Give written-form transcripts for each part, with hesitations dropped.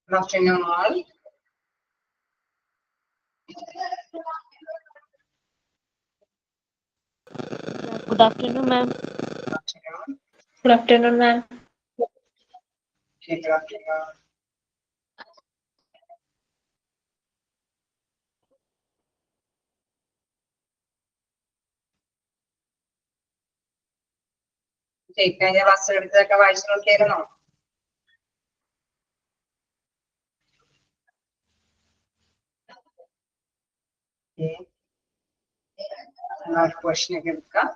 Good afternoon, all. Good afternoon, ma'am. Good afternoon, ma'am. Okay, good afternoon. കഴിഞ്ഞ ക്ലാസ്സിൽ എടുത്തതൊക്കെ വായിച്ചു നോക്കിയായിരുന്നോ? Question ഒക്കെ എടുക്കാം.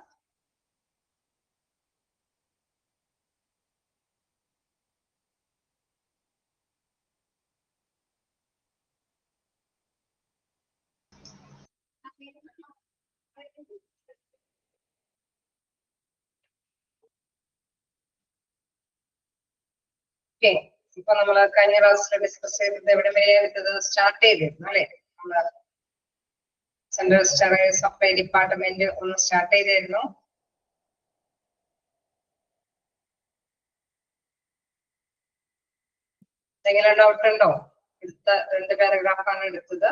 ഓക്കെ, ഇപ്പൊ നമ്മള് കഴിഞ്ഞ ക്ലാസ്സിൽ ഡിസ്കസ് ചെയ്തത് എവിടെ വരെ എടുത്തത് സ്റ്റാർട്ട് ചെയ്തിരുന്നു അല്ലെ? നമ്മള് സെൻട്രൽ സ്റ്റഡി സപ്ലൈ ഡിപ്പാർട്ട്മെന്റ് ഒന്ന് സ്റ്റാർട്ട് ചെയ്തിരുന്നു. എന്തെങ്കിലും ഡൗട്ട് ഉണ്ടോ? എടുത്ത 2 പാരഗ്രാഫാണ് എടുത്തത്.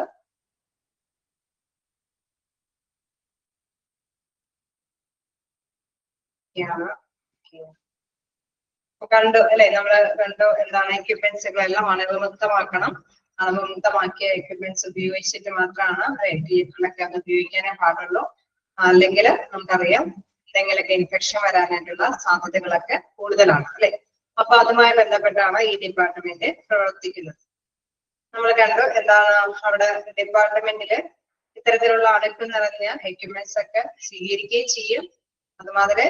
കണ്ടു അല്ലെ? നമ്മള് കണ്ടു എന്താണ് എക്യുപ്മെന്റ്സുകളെല്ലാം അണുവിമുക്തമാക്കണം. അണുവിമുക്തമാക്കിയ എക്യുപ്മെന്റ്സ് ഉപയോഗിച്ചിട്ട് മാത്രമാണ് തിയേറ്ററിലൊക്കെ അത് ഉപയോഗിക്കാനേ പാടുള്ളൂ. അല്ലെങ്കിൽ നമുക്കറിയാം എന്തെങ്കിലുമൊക്കെ ഇൻഫെക്ഷൻ വരാനായിട്ടുള്ള സാധ്യതകളൊക്കെ കൂടുതലാണ് അല്ലെ? അപ്പൊ അതുമായി ബന്ധപ്പെട്ടാണ് ഈ ഡിപ്പാർട്ട്മെന്റ് പ്രവർത്തിക്കുന്നത്. നമ്മൾ കണ്ടു എന്താണ് അവിടെ ഡിപ്പാർട്ട്മെന്റില് ഇത്തരത്തിലുള്ള അണുക്കൾ നിറഞ്ഞ എക്യുപ്മെന്റ്സ് ഒക്കെ സ്വീകരിക്കുകയും ചെയ്യും. അതുമാതിരി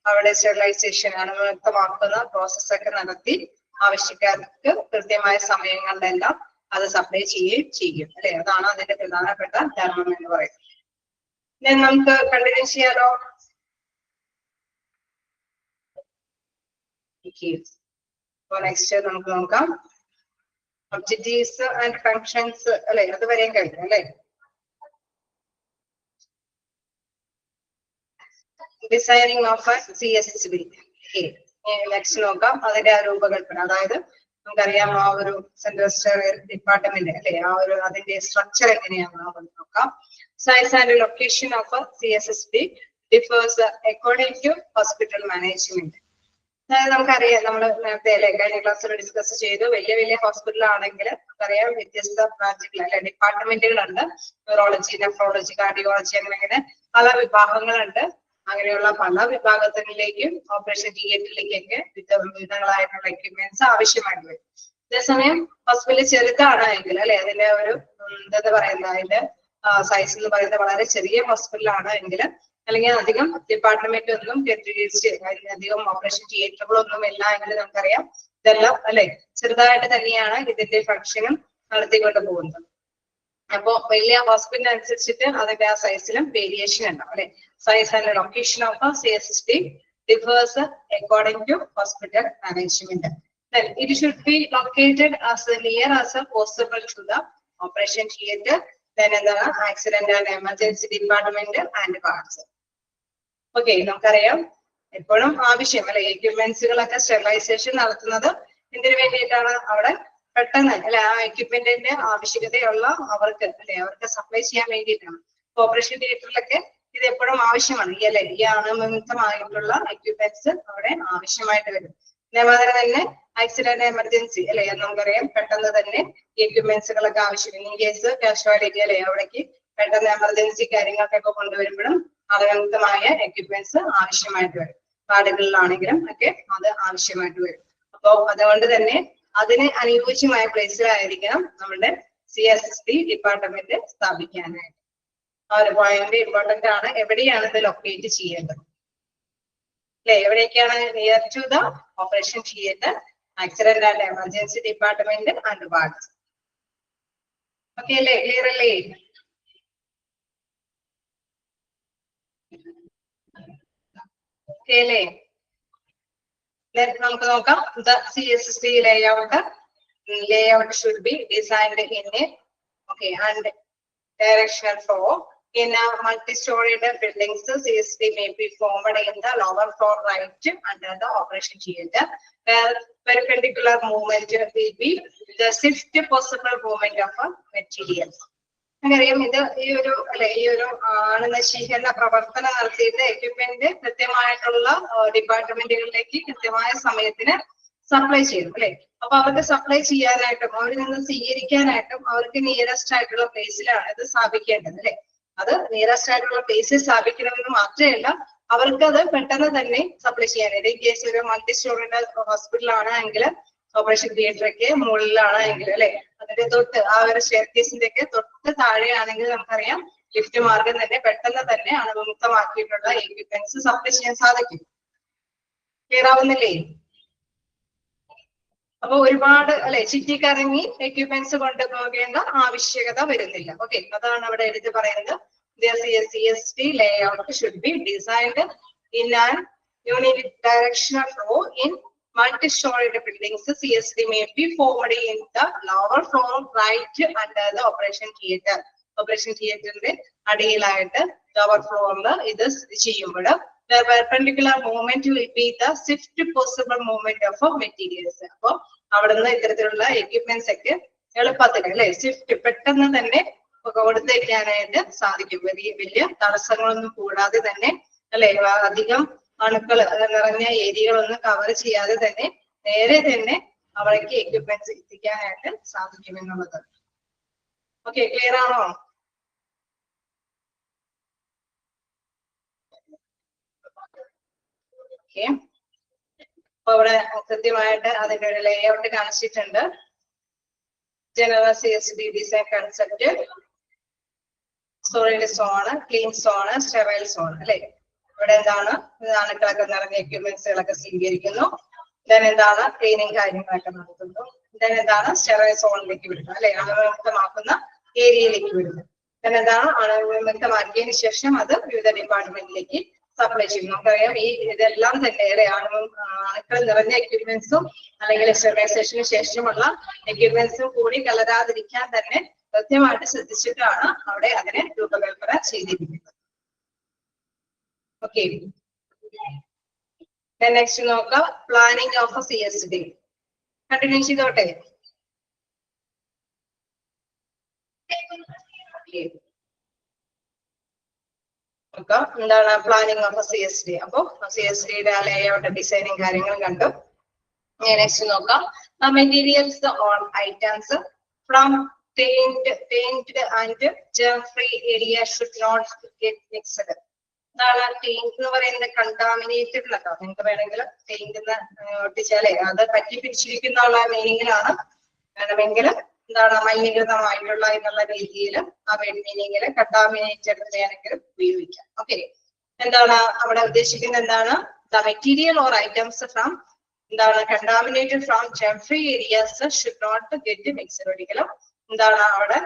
അവിടെ സ്റ്റെറിലൈസേഷൻ അണുവിമുക്തമാക്കുന്ന പ്രോസസ് ഒക്കെ നടത്തി ആവശ്യക്കാർക്ക് കൃത്യമായ സമയങ്ങളിലെല്ലാം അത് സപ്ലൈ ചെയ്യുകയും ചെയ്യും അല്ലെ? അതാണ് അതിന്റെ പ്രധാനപ്പെട്ട ധർമ്മം എന്ന് പറയുന്നത്. നമുക്ക് കണ്ടിന്യൂ ചെയ്യാലോ? അപ്പൊ നെക്സ്റ്റ് നമുക്ക് നോക്കാം ഒബ്ജക്റ്റീവ്സ് ആൻഡ് ഫങ്ഷൻസ് അല്ലെ? അത് വരെയും കഴിഞ്ഞു അല്ലെ? Designing of CSSB. നെക്സ്റ്റ് നോക്കാം അതിന്റെ ആ രൂപകൽപ്പന. അതായത് നമുക്കറിയാം ആ ഒരു സെൻട്രൽ സ്റ്റഡി ഡിപ്പാർട്ട്മെന്റ് അല്ലെ? ആ ഒരു അതിന്റെ സ്ട്രക്ചർ എങ്ങനെയാണെന്ന് നോക്കാം. Size and location of CSSB differs according to hospital management. അതായത് നമുക്കറിയാം, നമ്മൾ നേരത്തെ അല്ലെ കഴിഞ്ഞ ക്ലാസ്സിൽ ഡിസ്കസ് ചെയ്തു, വലിയ വലിയ ഹോസ്പിറ്റൽ ആണെങ്കിൽ നമുക്കറിയാം വ്യത്യസ്ത ബ്രാഞ്ചുകൾ അല്ലെ ഡിപ്പാർട്ട്മെന്റുകളുണ്ട്. ന്യൂറോളജി, നെഫ്രോളജി, കാർഡിയോളജി അങ്ങനെ പല വിഭാഗങ്ങളുണ്ട്. അങ്ങനെയുള്ള പല വിഭാഗത്തിലേക്കും ഓപ്പറേഷൻ തിയേറ്ററിലേക്കൊക്കെ വിവിധങ്ങളായിട്ടുള്ള എക്യുപ്മെന്റ്സ് ആവശ്യമായിട്ട് വരും. അതേസമയം ഹോസ്പിറ്റൽ ചെറുതാണ് എങ്കിൽ അല്ലെ, അതിന്റെ ഒരു എന്താ പറയുന്നത് അതിന്റെ സൈസ് എന്ന് പറയുന്നത് വളരെ ചെറിയ ഹോസ്പിറ്റലാണ് എങ്കിൽ, അല്ലെങ്കിൽ അധികം ഡിപ്പാർട്ട്മെന്റ് ഒന്നും അധികം ഓപ്പറേഷൻ തിയേറ്ററുകളൊന്നും ഇല്ല എങ്കിൽ നമുക്കറിയാം ഇതെല്ലാം അല്ലെ ചെറുതായിട്ട് തന്നെയാണ് ഇതിന്റെ ഫംഗ്ഷനും നടത്തിക്കൊണ്ട് പോകുന്നത്. അപ്പോ വലിയ ഹോസ്പിറ്റൽ അനുസരിച്ചിട്ട് അതിന്റെ ആ സൈസിലും വേരിയേഷൻ ഉണ്ടാവും അല്ലെ? Size and location of CSSB differs according to hospital management. Then it should be located as near as possible to the operation theatre. Then എന്താണ് accident and emergency department and wards. Okay, നമുക്കറിയാം എപ്പോഴും ആവശ്യം അല്ലെ എക്യുപ്മെന്റ്സുകളൊക്കെ sterilisation നടത്തുന്നത് എന്തിനു വേണ്ടിയിട്ടാണ്? അവിടെ പെട്ടെന്ന് അല്ലെ ആ എക്യുപ്മെന്റിന്റെ ആവശ്യകതയുള്ള അവർക്ക് അല്ലെ അവർക്ക് സപ്ലൈ ചെയ്യാൻ വേണ്ടിയിട്ടാണ്. ഓപ്പറേഷൻ തിയേറ്ററിലൊക്കെ ഇത് എപ്പോഴും ആവശ്യമാണ്. ഈ അല്ലെ ഈ അണുവിമുക്തമായിട്ടുള്ള എക്യുപ്മെന്റ്സ് അവിടെ ആവശ്യമായിട്ട് വരും. അതേമാതിരി തന്നെ ആക്സിഡന്റ് എമർജൻസി അല്ലെ നമുക്കറിയാം പെട്ടെന്ന് തന്നെ എക്യുപ്മെന്റ്സുകളൊക്കെ ആവശ്യം ഇൻ കേസ് കാഷ്വാലിറ്റി അല്ലെ അവിടേക്ക് പെട്ടെന്ന് എമർജൻസി കാര്യങ്ങൾക്കൊക്കെ കൊണ്ടുവരുമ്പോഴും അണുവിമുക്തമായ എക്യുപ്മെന്റ്സ് ആവശ്യമായിട്ട് വരും. വാർഡുകളിലാണെങ്കിലും ഒക്കെ അത് ആവശ്യമായിട്ട് വരും. അപ്പോ അതുകൊണ്ട് തന്നെ അതിന് അനുയോജ്യമായ പ്ലേസിലായിരിക്കണം നമ്മുടെ CSSB ഡിപ്പാർട്ട്മെന്റ് സ്ഥാപിക്കാനായിട്ട്. ആ ഒരു പോയിന്റ് ഇമ്പോർട്ടന്റ് ആണ്. എവിടെയാണ് ഇത് ലൊക്കേറ്റ് ചെയ്യേണ്ടത് അല്ലെ? എവിടേക്കാണ്? Near to the operation theatre, accident and emergency department and wards. Okay അല്ലേ? ക്ലിയർ അല്ലേ? ഓക്കെ അല്ലേ? നമുക്ക് നോക്കാം. The CSSB layout should be designed in a and direction for in a multi-storied buildings, CSD may be formed in the lower floor right under the operation theater, where perpendicular movement will be the sixth possible movement of a material. നമുക്കറിയാം ഇത് ഈ ഒരു അണുനശീകരണ പ്രവർത്തനം നടത്തിയിട്ട് equipment കൃത്യമായിട്ടുള്ള ഡിപ്പാർട്ട്മെന്റുകളിലേക്ക് കൃത്യമായ സമയത്തിന് supply ചെയ്യും അല്ലെ. അപ്പൊ അവർക്ക് സപ്ലൈ ചെയ്യാനായിട്ടും അവരിൽ നിന്ന് സ്വീകരിക്കാനായിട്ടും അവർക്ക് നിയറസ്റ്റ് ആയിട്ടുള്ള പ്ലേസിലാണ് ഇത് സ്ഥാപിക്കേണ്ടത് അല്ലെ. അത് നിയറസ്റ്റ് ആയിട്ടുള്ള പ്ലേസിൽ സ്ഥാപിക്കണമെന്ന് മാത്രമല്ല അവർക്ക് അത് പെട്ടെന്ന് തന്നെ സപ്ലൈ ചെയ്യാനായിട്ട്. ഈ കേസ് ഒരു മൾട്ടി സ്റ്റോറിയുടെ ഹോസ്പിറ്റൽ ആണെങ്കിൽ ഓപ്പറേഷൻ തിയേറ്ററൊക്കെ മുകളിലാണ് എങ്കിൽ അല്ലെ, അതിന്റെ തൊട്ട് ആ ഒരു സ്റ്റെയർ കേസിന്റെ ഒക്കെ തൊട്ട് താഴെയാണെങ്കിൽ നമുക്കറിയാം ലിഫ്റ്റ് മാർഗം തന്നെ പെട്ടെന്ന് തന്നെ അണുവിമുക്തമാക്കിയിട്ടുള്ള എക്യുപ്മെന്റ്സ് സപ്ലൈ ചെയ്യാൻ സാധിക്കും. ക്ലിയർ ആവുന്നില്ലേ? അപ്പൊ ഒരുപാട് അല്ലെ ചുറ്റിക്കറങ്ങി എക്യുപ്മെന്റ്സ് കൊണ്ടുപോകേണ്ട ആവശ്യകത വരുന്നില്ല. ഓക്കെ, അതാണ് അവിടെ എടുത്ത് പറയുന്നത്. CSD layout should be designed in an unidirectional flow in multi-storied buildings. CSD may be formed in the lower floor right under the operation theater. Operation theater അടിയിലായിട്ട് lower floor ഇത് ചെയ്യുമ്പോൾ the perpendicular movement will be the sixth possible movement of materials. അപ്പൊ അവിടെ നിന്ന് ഇത്തരത്തിലുള്ള equipments ഒക്കെ എളുപ്പത്തിൽ അല്ലെ Swift പെട്ടെന്ന് തന്നെ കൊടുത്തേക്കാനായിട്ട് സാധിക്കും. വലിയ തടസ്സങ്ങളൊന്നും കൂടാതെ തന്നെ അല്ലെ, അധികം അണുക്കൾ നിറഞ്ഞ ഏരിയകളൊന്നും കവർ ചെയ്യാതെ തന്നെ നേരെ തന്നെ അവിടേക്ക് എക്യുപ്മെന്റ്സ് എത്തിക്കാനായിട്ട് സാധിക്കും എന്നുള്ളത്. ഓക്കെ, ക്ലിയർ ആണോ? ഓക്കെ, അപ്പൊ ഇവിടെ കൃത്യമായിട്ട് അതിന്റെ ഒരു ലേഔട്ട് കാണിച്ചിട്ടുണ്ട്. General CSD design concept, storage zone, clean zone, sterile zone അല്ലെ. ഇവിടെ എന്താണ് അണുക്കളൊക്കെ നിറഞ്ഞ എക്യുപ്മെന്റ്സുകളൊക്കെ സ്വീകരിക്കുന്നു. ദെൻ എന്താണ് ക്ലീനിങ് കാര്യങ്ങളൊക്കെ നടത്തുന്നു. ദെൻ എന്താണ് സ്റ്റെറൈൽ സോണിലേക്ക് വിടുന്നു അല്ലെ, അണുവിമുക്തമാക്കുന്ന ഏരിയയിലേക്ക് വിടുന്നു. ദെൻ എന്താണ് അണുവിമുക്തമാക്കിയതിനു ശേഷം അത് വിവിധ ഡിപ്പാർട്ട്മെന്റിലേക്ക് സപ്ലൈ ചെയ്യും. നമുക്കറിയാം ഈ ഇതെല്ലാം തന്നെ അല്ലെ അണുക്കൾ നിറഞ്ഞ എക്യുപ്മെന്റ്സും അല്ലെങ്കിൽ സ്റ്റെറിലൈസേഷന് ശേഷമുള്ള എക്യുപ്മെന്റ്സും കൂടി കലരാതിരിക്കാൻ തന്നെ കൃത്യമായിട്ട് ശ്രദ്ധിച്ചിട്ടാണ് അവിടെ അതിനെ രൂപകൽപ്പന ചെയ്തിരിക്കുന്നത്. ഓക്കെ, നെക്സ്റ്റ് നോക്കാം പ്ലാനിങ് ഓഫ് CSD. കണ്ടിന്യൂ ചെയ്തോട്ടെ. എന്താണ് പ്ലാനിങ് ഓഫ് CSD? അപ്പൊ CSDയുടെ ലേഔട്ട് ഡിസൈനിങ് കാര്യങ്ങളും കണ്ടു. നെക്സ്റ്റ് നോക്കാം materials on items from tainted and germ-free area should not get mixed. എന്താണ് taint എന്ന് പറയുന്നത്? കണ്ടാമിനേറ്റഡ് എന്നൊക്കെ നിങ്ങൾക്ക് വേണമെങ്കിൽ taint എന്ന് ഒട്ടിച്ചാലേ അത് പറ്റി പിടിച്ചിരിക്കുന്ന മീനിങ്ങിലാണ്. വേണമെങ്കിൽ എന്താണ് മലിനീകൃതമായിട്ടുള്ള എന്നുള്ള രീതിയിൽ ആ മീനിങ്ങിൽ കണ്ടാമിനേറ്റഡ് വേണമെങ്കിൽ ഉപയോഗിക്കാം. ഓക്കെ, എന്താണ് അവിടെ ഉദ്ദേശിക്കുന്നത്? എന്താണ് the material or items from എന്താണ് contaminated from germ-free areas should not get mixed. ഒരിക്കലും എന്താണ് അവിടെ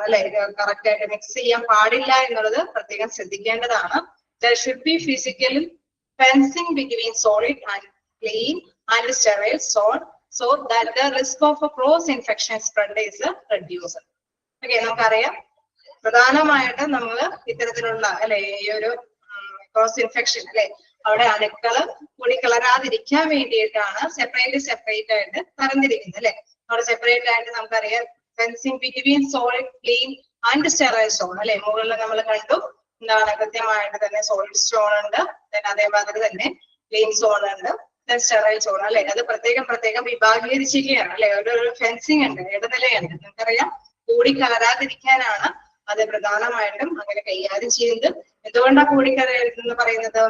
അല്ലെ കറക്റ്റ് ആയിട്ട് മിക്സ് ചെയ്യാൻ പാടില്ല എന്നുള്ളത് പ്രത്യേകം ശ്രദ്ധിക്കേണ്ടതാണ്. There should be physical fencing between solid and clean and sterile zone so that the risk of cross infection spread is reduced. Okay, നമുക്കറിയാം പ്രധാനമായിട്ട് നമ്മൾ ഇത്തരത്തിലുള്ള അല്ലെ ഈ ഒരു ക്രോസ് ഇൻഫെക്ഷൻ അല്ലെ അവിടെ അണുക്കള് കൂടി കളരാതിരിക്കാൻ വേണ്ടിയിട്ടാണ് സെപ്പറേറ്റ് ആയിട്ട് തരംതിരിക്കുന്നത് അല്ലെ. അവിടെ സെപ്പറേറ്റ് ആയിട്ട് നമുക്കറിയാം fencing between solid, clean and sterile zone അല്ലെ. മുകളിൽ നമ്മൾ കണ്ടു എന്താണ് കൃത്യമായിട്ട് തന്നെ സോളിഡ് സോൺ ഉണ്ട്, അതേമാതിരി തന്നെ ക്ലീൻ സോൺ ഉണ്ട്, സ്റ്റെറൈൽ സോൺ അല്ലെ. അത് പ്രത്യേകം വിഭാഗീകരിച്ചിരിക്കുകയാണ് അല്ലെ. ഒരു ഫെൻസിങ് ഉണ്ട്, ഇടനിലയുണ്ട്. നമുക്കറിയാം കൂടിക്കലരാതിരിക്കാനാണ് അത് പ്രധാനമായിട്ടും അങ്ങനെ കൈകാര്യം ചെയ്യുന്നത്. എന്തുകൊണ്ടാണ് കൂടിക്കലരുതെന്ന് പറയുന്നത്?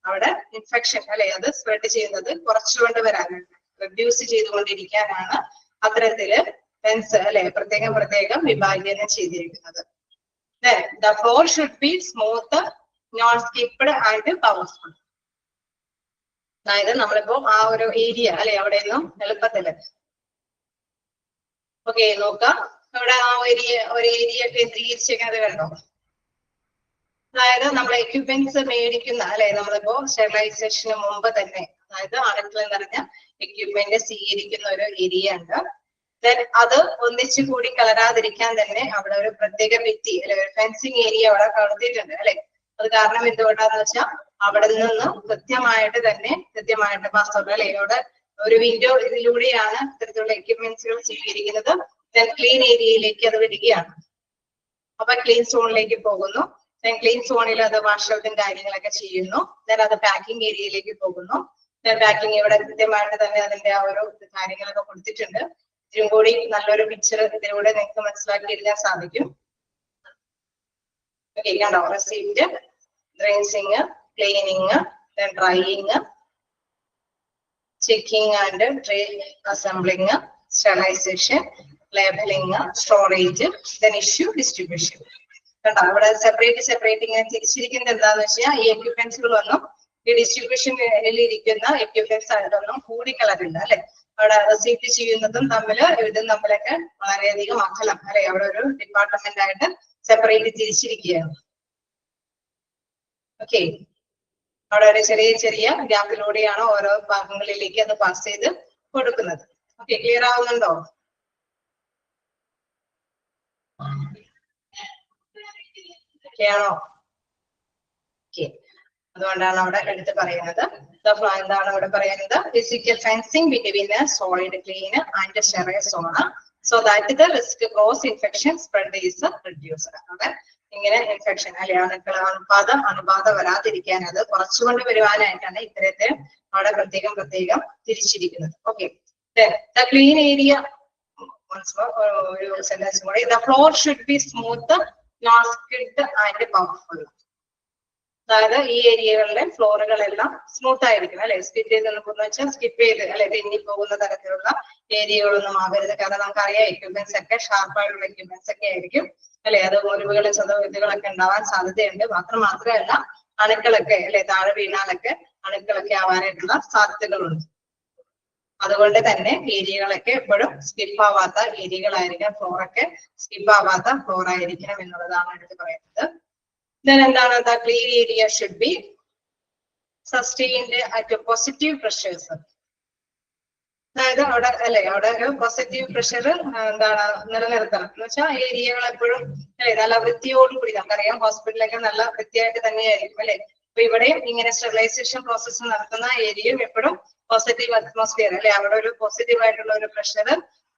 അവിടെ ഇൻഫെക്ഷൻ അല്ലെ അത് സ്പ്രെഡ് ചെയ്യുന്നത് കുറച്ചുകൊണ്ട് വരാനാണ്, റെഡ്യൂസ് ചെയ്തുകൊണ്ടിരിക്കാനാണ് അത്തരത്തില് ഫെൻസ് അല്ലെ പ്രത്യേകം വിഭാഗീകരണം ചെയ്തിരിക്കുന്നത്. The floor should be smooth, non-skipped and powerful. അതായത് നമ്മളിപ്പോ ആ ഒരു ഏരിയ അല്ലെ അവിടെ നിന്നും എളുപ്പത്തില് ഓക്കെ നോക്കാം. ഇവിടെ ആ ഒരു ഏരിയ കേന്ദ്രീകരിച്ചേക്കുന്നത് കണ്ടോ? അതായത് നമ്മൾ എക്യുപ്മെന്റ്സ് മേടിക്കുന്ന അല്ലെ നമ്മളിപ്പോ സ്റ്റെറിലൈസേഷന് മുമ്പ് തന്നെ അതായത് അണുക്കൾ നിറഞ്ഞ എക്യുപ്മെന്റ് സ്വീകരിക്കുന്ന ഒരു ഏരിയ ഉണ്ട്. ദെൻ അത് ഒന്നിച്ചു കൂടി കലരാതിരിക്കാൻ തന്നെ അവിടെ ഒരു പ്രത്യേക ഭിത്തി അല്ലെ ഒരു ഫെൻസിങ് ഏരിയ അവിടെ കളർത്തിയിട്ടുണ്ട് അല്ലെ. അത് കാരണം എന്തുകൊണ്ടാന്ന് വെച്ചാൽ അവിടെ നിന്ന് കൃത്യമായിട്ട് പാസ്വേഡ് അല്ലെ ഇവിടെ ഒരു വിൻഡോ ഇതിലൂടെയാണ് ഇത്തരത്തിലുള്ള എക്യുപ്മെന്റ്സുകൾ സ്വീകരിക്കുന്നത്. ദെൻ ക്ലീൻ ഏരിയയിലേക്ക് അത് വിടുകയാണ്. അപ്പൊ ക്ലീൻ സോണിലേക്ക് പോകുന്നു. ദെൻ ക്ലീൻ സോണിൽ അത് വാഷൗട്ടും കാര്യങ്ങളൊക്കെ ചെയ്യുന്നു. ദെൻ അത് പാക്കിംഗ് ഏരിയയിലേക്ക് പോകുന്നു. ദെൻ പാക്കിംഗ് ഇവിടെ കൃത്യമായിട്ട് തന്നെ അതിന്റെ ആ ഒരു കാര്യങ്ങളൊക്കെ കൊടുത്തിട്ടുണ്ട്. ഇതിനും കൂടി നല്ലൊരു പിക്ചർ ഇതിലൂടെ നിങ്ങൾക്ക് മനസ്സിലാക്കി എടുക്കാൻ സാധിക്കും. ഓക്കെ, കണ്ടോ receipt, rinsing, cleaning, then drying, checking and tray assembling, sterilisation, labelling, storage, then issue, distribution. കണ്ടോ ഇവിടെ സെപ്പറേറ്റ് ഇങ്ങനെ തിരിച്ചിരിക്കുന്നത് എന്താന്ന് വെച്ചാൽ ഈ എക്യുപ്മെന്റ്സുകളൊന്നും ഈ ഡിസ്ട്രിബ്യൂഷനിൽ ഇരിക്കുന്ന എക്യുപ്മെന്റ്സ് ആയിട്ടൊന്നും കൂടിക്കളറില്ല അല്ലെ. അവിടെ റിസീപ്റ്റ് ചെയ്യുന്നതും ഇതും തമ്മിലൊക്കെ വളരെയധികം അകലം അല്ലെ. അവിടെ ഒരു ഡിപ്പാർട്ട്മെന്റ് ആയിട്ട് സെപ്പറേറ്റ് തിരിച്ചിരിക്കുകയാണ്. ഓക്കെ, അവിടെ ഒരു ചെറിയ ഗ്യാപ്പിലൂടെയാണ് ഓരോ ഭാഗങ്ങളിലേക്ക് അത് പാസ് ചെയ്ത് കൊടുക്കുന്നത്. ഓക്കെ, ക്ലിയർ ആവുന്നുണ്ടോ? ഓക്കെയാണോ? ഓക്കെ, അതുകൊണ്ടാണ് അവിടെ എടുത്ത് പറയുന്നത്. എന്താണ് ഇവിടെ പറയുന്നത്? Physical fencing between solid clean and sterile zone so that the risk cross infection spread is reduced. അവിടെ ഇങ്ങനെ ഇൻഫെക്ഷൻ അല്ലെ അണുബാധ വരാതിരിക്കാൻ അത് കുറച്ചുകൊണ്ട് വരുവാനായിട്ടാണ് ഇത്തരത്തെ അവിടെ പ്രത്യേകം തിരിച്ചിരിക്കുന്നത്. ഓക്കെ, ദ ക്ലീൻ ഏരിയ ഒരു സെന്റൻസ് കൂടി. The floor should be smooth, masked and powerful. അതായത് ഈ ഏരിയകളിലെ ഫ്ലോറുകളെല്ലാം സ്മൂത്ത് ആയിരിക്കും അല്ലെ. സ്കിപ്പ് ചെയ്ത് അല്ലെ തെന്നി പോകുന്ന തരത്തിലുള്ള ഏരിയകളൊന്നും ആവരുത്. കാരണം നമുക്കറിയാം എക്യുപ്മെന്റ്സ് ഒക്കെ ഷാർപ്പായിട്ടുള്ള എക്യുപ്മെന്റ്സ് ഒക്കെ ആയിരിക്കും അല്ലെ. അത് മുറിവുകളും ചതവുകളൊക്കെ ഉണ്ടാവാൻ സാധ്യതയുണ്ട്. മാത്രമല്ല അണുക്കളൊക്കെ അല്ലെ താഴെ വീണാലൊക്കെ അണുക്കളൊക്കെ ആവാനായിട്ടുള്ള സാധ്യതകളുണ്ട്. അതുകൊണ്ട് തന്നെ ഏരിയകളൊക്കെ എപ്പോഴും സ്കിപ്പ് ആവാത്ത ഏരിയകളായിരിക്കണം. ഫ്ലോറൊക്കെ സ്കിപ്പ് ആവാത്ത ഫ്ലോർ ആയിരിക്കണം എന്നുള്ളതാണ് എടുത്ത് പറയുന്നത്. Then എന്താണ്? The clean area should be sustained at positive pressures. അതായത് അവിടെ ഒരു പോസിറ്റീവ് പ്രഷർ എന്താണ് നിലനിർത്തണം എന്ന് വെച്ചാൽ ഏരിയകൾ എപ്പോഴും അല്ലെ നല്ല വൃത്തിയോടുകൂടി. നമുക്കറിയാം ഹോസ്പിറ്റലൊക്കെ നല്ല വൃത്തിയായിട്ട് തന്നെയായിരിക്കും അല്ലെ. അപ്പൊ ഇവിടെയും ഇങ്ങനെ സ്റ്റെറിലൈസേഷൻ പ്രോസസ്സ് നടത്തുന്ന ഏരിയയും എപ്പോഴും പോസിറ്റീവ് അറ്റ്മോസ്ഫിയർ അല്ലെ. അവിടെ ഒരു പോസിറ്റീവ് ആയിട്ടുള്ള ഒരു പ്രഷർ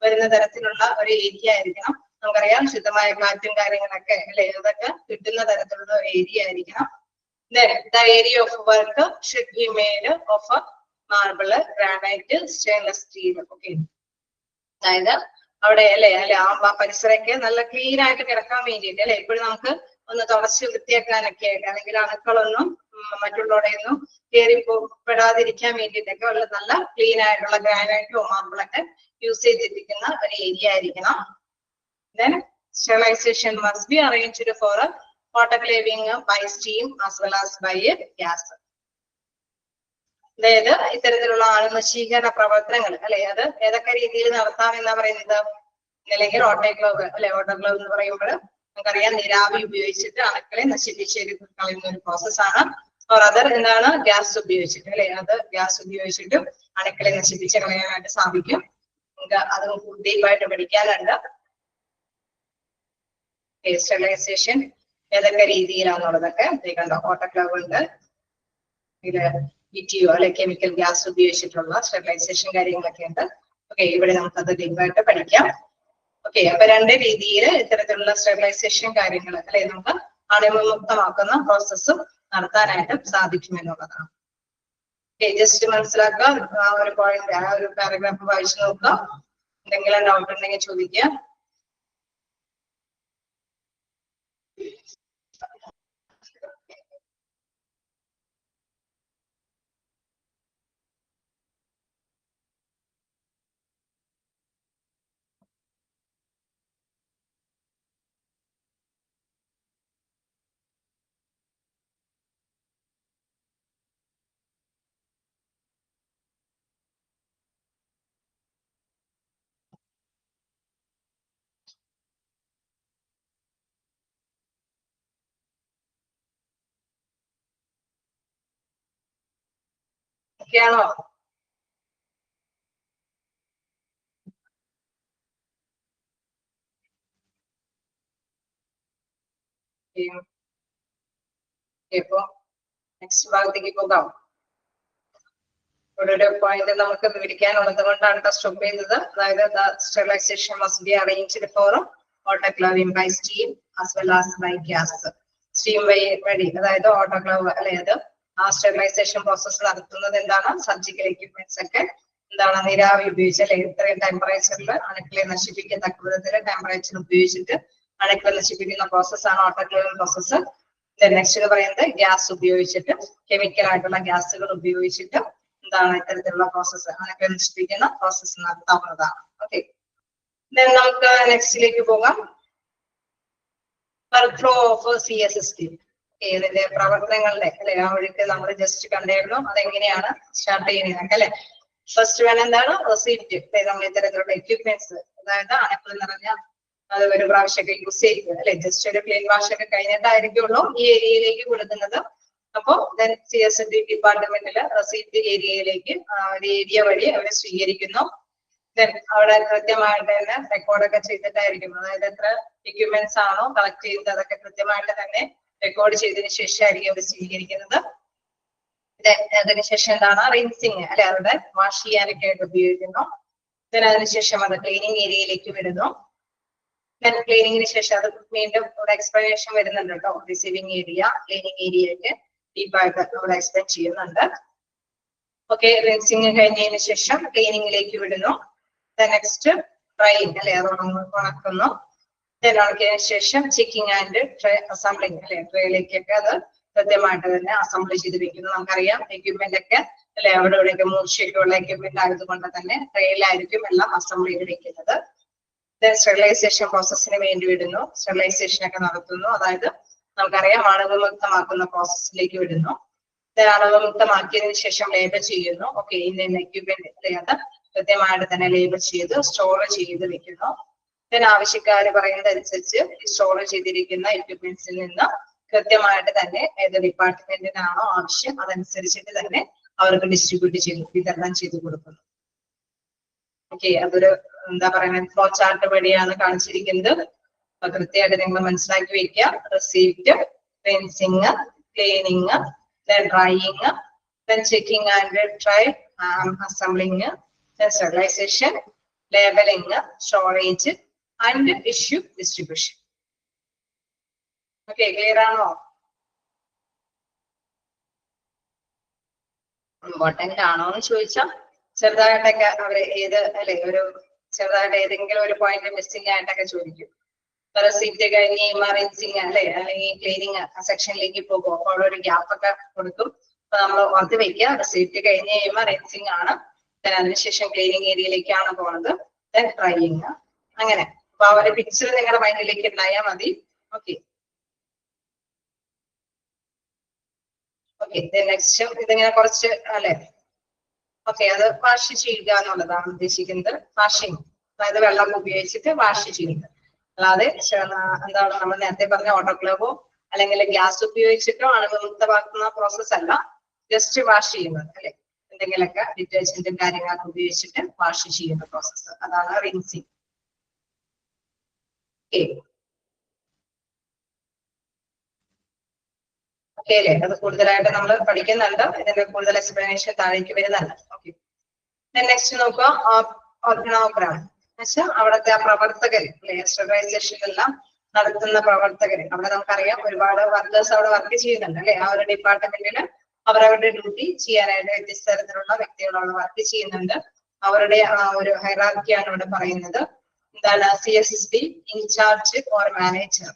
വരുന്ന തരത്തിലുള്ള ഒരു ഏരിയ ആയിരിക്കണം. നമുക്കറിയാം ശുദ്ധമായ കാറ്റും കാര്യങ്ങളൊക്കെ അല്ലെ അതൊക്കെ കിട്ടുന്ന തരത്തിലുള്ള ഒരു ഏരിയ ആയിരിക്കണം. Then the area of work should be made of marble, granite, stainless steel. Okay, അതായത് അവിടെ അല്ലെ ആ പരിസരമൊക്കെ നല്ല ക്ലീൻ ആയിട്ട് കിടക്കാൻ വേണ്ടിയിട്ട് അല്ലെ എപ്പോഴും നമുക്ക് ഒന്ന് തുടച്ച് വൃത്തിയാക്കാനൊക്കെ ആയിട്ട് അല്ലെങ്കിൽ അണുക്കളൊന്നും മറ്റുള്ളവരെയൊന്നും കയറിപ്പെടാതിരിക്കാൻ വേണ്ടിയിട്ടൊക്കെ ഉള്ള നല്ല ക്ലീൻ ആയിട്ടുള്ള ഗ്രാനൈറ്റോ മാർബിളൊക്കെ യൂസ് ചെയ്തിരിക്കുന്ന ഒരു ഏരിയ ആയിരിക്കണം. Then sterilization must be arranged for autoclaving by steam as well as by gas. അതായത് ഇത്തരത്തിലുള്ള അണുനശീകരണ പ്രവർത്തനങ്ങൾ അല്ലെ അത് ഏതൊക്കെ രീതിയിൽ നടത്താം എന്നാ പറയുന്നത്? അല്ലെങ്കിൽ ഓട്ടോക്ലേവ് അല്ലെ. ഓട്ടോക്ലേവ് എന്ന് പറയുമ്പോൾ നമുക്കറിയാം നീരാവി ഉപയോഗിച്ചിട്ട് അണുക്കളെ നശിപ്പിച്ച് കളയുന്ന ഒരു പ്രോസസ്സാണ്. അതർ എന്താണ്? ഗ്യാസ് ഉപയോഗിച്ചിട്ട് അല്ലെ. അത് ഗ്യാസ് ഉപയോഗിച്ചിട്ടും അണുക്കളെ നശിപ്പിച്ച് കളയാനായിട്ട് സാധിക്കും. അത് ഡീപ്പായിട്ട് പഠിക്കാനുണ്ട്. സ്റ്റെറിലൈസേഷൻ ഏതൊക്കെ രീതിയിലാണെന്നുള്ളതൊക്കെ കണ്ടോ. ഓട്ടോക്ലേവ് ഉണ്ട്, ഇത് BTO അല്ലെ കെമിക്കൽ ഗ്യാസ് ഉപയോഗിച്ചിട്ടുള്ള സ്റ്റെറിലൈസേഷൻ കാര്യങ്ങളൊക്കെ ഉണ്ട്. ഓക്കെ, ഇവിടെ നമുക്കത് ഡീപ്പായിട്ട് പഠിക്കാം. ഓക്കെ, അപ്പൊ രണ്ട് രീതിയിൽ ഇത്തരത്തിലുള്ള സ്റ്റെറിലൈസേഷൻ കാര്യങ്ങൾ അല്ലെ നമുക്ക് അണുവിമുക്തമാക്കുന്ന പ്രോസസ്സും നടത്താനായിട്ട് സാധിക്കുമെന്നുള്ളതാണ്. ഓക്കെ, ജസ്റ്റ് മനസ്സിലാക്കുക. ആ ഒരു പോയിന്റ് ആ ഒരു പാരഗ്രാഫ് വായിച്ചു നോക്കുക. എന്തെങ്കിലും ഡൗട്ട് ഉണ്ടെങ്കിൽ ചോദിക്കുക. ഓക്കെയാണോ? ഇപ്പൊ നെക്സ്റ്റ് ഭാഗത്തേക്ക് പോകാം. ഇവിടെ ഒരു പോയിന്റ് നമുക്ക് വിവരിക്കാനുള്ളത് കൊണ്ടാണ് സ്റ്റോപ്പ് ചെയ്യുന്നത്. അതായത് sterilisation must be arranged for autoclaving by steam as well as by gas. Steam വഴി അതായത് ഓട്ടോക്ലാവ് അതായത് ആ സ്റ്റെറിലൈസേഷൻ പ്രോസസ് നടത്തുന്നത് എന്താണ്? സർജിക്കൽ എക്യുപ്മെന്റ്സ് ഒക്കെ എന്താണ് നീരാവി ഉപയോഗിച്ച് അല്ലെ ഇത്രയും ടെമ്പറേച്ചറിൽ അണുക്കളെ നശിപ്പിക്കത്തക്ക വിധത്തിൽ ടെമ്പറേച്ചർ ഉപയോഗിച്ചിട്ട് അണുക്കളെ നശിപ്പിക്കുന്ന പ്രോസസ്സാണ് ഓട്ടോക്ലേവിംഗ് പ്രോസസ്സ്. നെക്സ്റ്റ് പറയുന്നത് ഗ്യാസ് ഉപയോഗിച്ചിട്ട് കെമിക്കൽ ആയിട്ടുള്ള ഗ്യാസുകൾ ഉപയോഗിച്ചിട്ട് എന്താണ് ഇത്തരത്തിലുള്ള പ്രോസസ്സ് അണുക്കളെ നശിപ്പിക്കുന്ന പ്രോസസ്സ് നടത്താവുന്നതാണ്. ഓക്കെ, നമുക്ക് നെക്സ്റ്റിലേക്ക് പോകാം. ഫ്ലോ ഓഫ് CSST ഇതിന്റെ പ്രവർത്തനങ്ങളുടെ അല്ലെ ആ വഴിക്ക് നമ്മൾ ജസ്റ്റ് കണ്ടായിരുന്നു അതെങ്ങനെയാണ് സ്റ്റാർട്ട് ചെയ്യുന്നത് അല്ലെ. ഫസ്റ്റ് വേണം എന്താണ് റെസിപ്റ്റ്. നമ്മൾ ഇത്തരത്തിലുള്ള എക്യുപ്മെന്റ്സ് അതായത് അണുക്കൾ നിറഞ്ഞ അത് ഒരു പ്രാവശ്യമൊക്കെ യൂസ് ചെയ്യുക അല്ലെ. ജസ്റ്റ് ഒരു ക്ലീൻ വാഷ് ഒക്കെ കഴിഞ്ഞിട്ടായിരിക്കുള്ളൂ ഈ ഏരിയയിലേക്ക് കൊടുക്കുന്നത്. അപ്പോ CSST ഡിപ്പാർട്ട്മെന്റില് റെസിപ്റ്റ് ഏരിയയിലേക്ക് ഒരു ഏരിയ വഴി അവരെ സ്വീകരിക്കുന്നു. അവിടെ കൃത്യമായിട്ട് തന്നെ റെക്കോർഡൊക്കെ ചെയ്തിട്ടായിരിക്കും. അതായത് എത്ര എക്യുപ്മെന്റ്സ് ആണോ കളക്ട് ചെയ്തത് അതൊക്കെ കൃത്യമായിട്ട് തന്നെ റെക്കോർഡ് ചെയ്തതിനു ശേഷമായിരിക്കും അവർ സ്വീകരിക്കുന്നത്. അതിനുശേഷം എന്താണ് റിൻസിങ് അല്ലെ, അവിടെ വാഷ് ചെയ്യാനൊക്കെ ആയിട്ട് ഉപയോഗിക്കുന്നു. അതിനുശേഷം അത് ക്ലീനിങ് ഏരിയയിലേക്ക് വിടുന്നു. ക്ലീനിങ്ങിന് ശേഷം അത് വീണ്ടും ഇവിടെ എക്സ്പ്ലനേഷൻ വരുന്നുണ്ട് കേട്ടോ. റിസീവിങ് ഏരിയ ക്ലീനിങ് ഏരിയയൊക്കെ ഡീപ്പായിട്ട് ഇവിടെ എക്സ്പ്ലെയിൻ ചെയ്യുന്നുണ്ട്. ഓക്കെ, റിൻസിങ് കഴിഞ്ഞതിന് ശേഷം ക്ലീനിങ്ങിലേക്ക് വിടുന്നു. നെക്സ്റ്റ് ഡ്രൈയിങ് അല്ലെ, അത് ഉണക്കുന്നു. ഉണക്കിയതിനു ശേഷം ചെക്കിങ് ആൻഡ് ട്രേ അസംബ്ലിങ് അല്ലെ, ട്രേയിലേക്കൊക്കെ അത് കൃത്യമായിട്ട് തന്നെ അസംബിൾ ചെയ്ത് വെക്കുന്നു. നമുക്കറിയാം എക്യുപ്മെന്റ് ഒക്കെ അല്ലെ അവിടെ ഇവിടെയൊക്കെ മൂർച്ചയൊക്കെയുള്ള എക്യുപ്മെന്റ് ആയതുകൊണ്ട് തന്നെ ട്രേയിലായിരിക്കും എല്ലാം അസംബിൾ ചെയ്ത് വെക്കുന്നത്. സ്റ്റെറിലൈസേഷൻ പ്രോസസ്സിന് വേണ്ടി വിടുന്നു. സ്റ്റെറിലൈസേഷൻ ഒക്കെ നടത്തുന്നു. അതായത് നമുക്കറിയാം അണുവിമുക്തമാക്കുന്ന പ്രോസസ്സിലേക്ക് വിടുന്നു. അണുവിമുക്തമാക്കിയതിനു ശേഷം ലേബൽ ചെയ്യുന്നു. ഓക്കെ, ഇന്ന എക്യുപ്മെന്റ് അത് കൃത്യമായിട്ട് തന്നെ ലേബൽ ചെയ്ത് സ്റ്റോർ ചെയ്ത് വെക്കുന്നു. ആവശ്യക്കാര് പറയുന്നതനുസരിച്ച് സ്റ്റോർ ചെയ്തിരിക്കുന്ന എക്യുപ്മെന്റ്സിൽ നിന്ന് കൃത്യമായിട്ട് തന്നെ ഏത് ഡിപ്പാർട്ട്മെന്റിനാണോ ആവശ്യം അതനുസരിച്ചിട്ട് തന്നെ അവർക്ക് ഡിസ്ട്രിബ്യൂട്ട് ചെയ്ത് വിതരണം ചെയ്ത് കൊടുക്കുന്നു. ഓക്കെ, അതൊരു എന്താ പറയുന്നത് ഫ്ലോ ചാർട്ട് വഴിയാണ് കാണിച്ചിരിക്കുന്നത്. കൃത്യമായിട്ട് നിങ്ങൾ മനസ്സിലാക്കി വെക്കുക. Receipt, rinsing, cleaning, drying, checking and tray assembling, sterilisation, labelling, storage and issue distribution. Okay, clear ആണോ? ഇമ്പോർട്ടന്റ് ആണോ എന്ന് ചോദിച്ചാൽ ചെറുതായിട്ടൊക്കെ അവര് ഏത് അല്ലെ ഒരു ചെറുതായിട്ട് ഏതെങ്കിലും ഒരു പോയിന്റ് മിസ്സിംഗ് ആയിട്ടൊക്കെ ചോദിക്കും. റെസിപ്റ്റ് കഴിഞ്ഞ് റിൻസിങ് അല്ലെ അല്ലെങ്കിൽ ക്ലീനിങ് സെക്ഷനിലേക്ക് പോകും. അപ്പോൾ അവിടെ ഒരു ഗ്യാപ്പ് ഒക്കെ കൊടുക്കും. അപ്പൊ നമ്മൾ ഓർത്ത് വെക്കുക റെസിപ്റ്റ് കഴിഞ്ഞ് കഴിയുമ്പോൾ റിൻസിങ് ആണ്. അതിനുശേഷം ക്ലീനിങ് ഏരിയയിലേക്കാണ് പോകുന്നത്. ഡ്രൈയിങ് അങ്ങനെ. അപ്പൊ ആ ഒരു പിക്ചർ നിങ്ങളുടെ മൈൻഡിലേക്ക് ഉണ്ടായാൽ മതി. ഓക്കെ ഓക്കെ, നെക്സ്റ്റ് ഇതിങ്ങനെ കുറച്ച് അല്ലെ. ഓക്കെ, അത് വാഷ് ചെയ്യുക എന്നുള്ളതാണ് ഉദ്ദേശിക്കുന്നത്. വാഷിങ് അതായത് വെള്ളം ഉപയോഗിച്ചിട്ട് വാഷ് ചെയ്യുക. അല്ലാതെ എന്താണ് നമ്മൾ നേരത്തെ പറഞ്ഞ ഓട്ടോക്ലേവോ അല്ലെങ്കിൽ ഗ്യാസ് ഉപയോഗിച്ചിട്ടോ അണുവിമുക്തമാക്കുന്ന പ്രോസസ് അല്ല. ജസ്റ്റ് വാഷ് ചെയ്യുന്നത് അല്ലെ, എന്തെങ്കിലുമൊക്കെ ഡിറ്റർജന്റും കാര്യങ്ങളൊക്കെ ഉപയോഗിച്ചിട്ട് വാഷ് ചെയ്യുന്ന പ്രോസസ്സ് അതാണ് റിൻസിങ്. ഓക്കെ അല്ലേ, അത് കൂടുതലായിട്ട് നമ്മൾ പഠിക്കുന്നുണ്ട്. ഇതിന്റെ കൂടുതൽ എക്സ്പ്ലനേഷൻ താഴേക്ക് വരുന്നുണ്ട്. ഓക്കെ, നെക്സ്റ്റ് നോക്കുക ഓർഗനോഗ്രാം എന്നുവെച്ചാൽ അവിടുത്തെ ആ പ്രവർത്തകർ സ്റ്റെറിലൈസേഷനെല്ലാം നടത്തുന്ന പ്രവർത്തകർ. അവിടെ നമുക്കറിയാം ഒരുപാട് വർക്കേഴ്സ് അവിടെ വർക്ക് ചെയ്യുന്നുണ്ട് അല്ലെ. ആ ഒരു ഡിപ്പാർട്ട്മെന്റില് അവരവരുടെ ഡ്യൂട്ടി ചെയ്യാനായിട്ട് വ്യത്യസ്ത തരത്തിലുള്ള വ്യക്തികൾ അവിടെ വർക്ക് ചെയ്യുന്നുണ്ട്. അവരുടെ ആ ഒരു ഹൈറാർക്കിയാണ് ഇവിടെ പറയുന്നത്. എന്താണ് CSSD ഇൻചാർജ് ഓർ മാനേജർ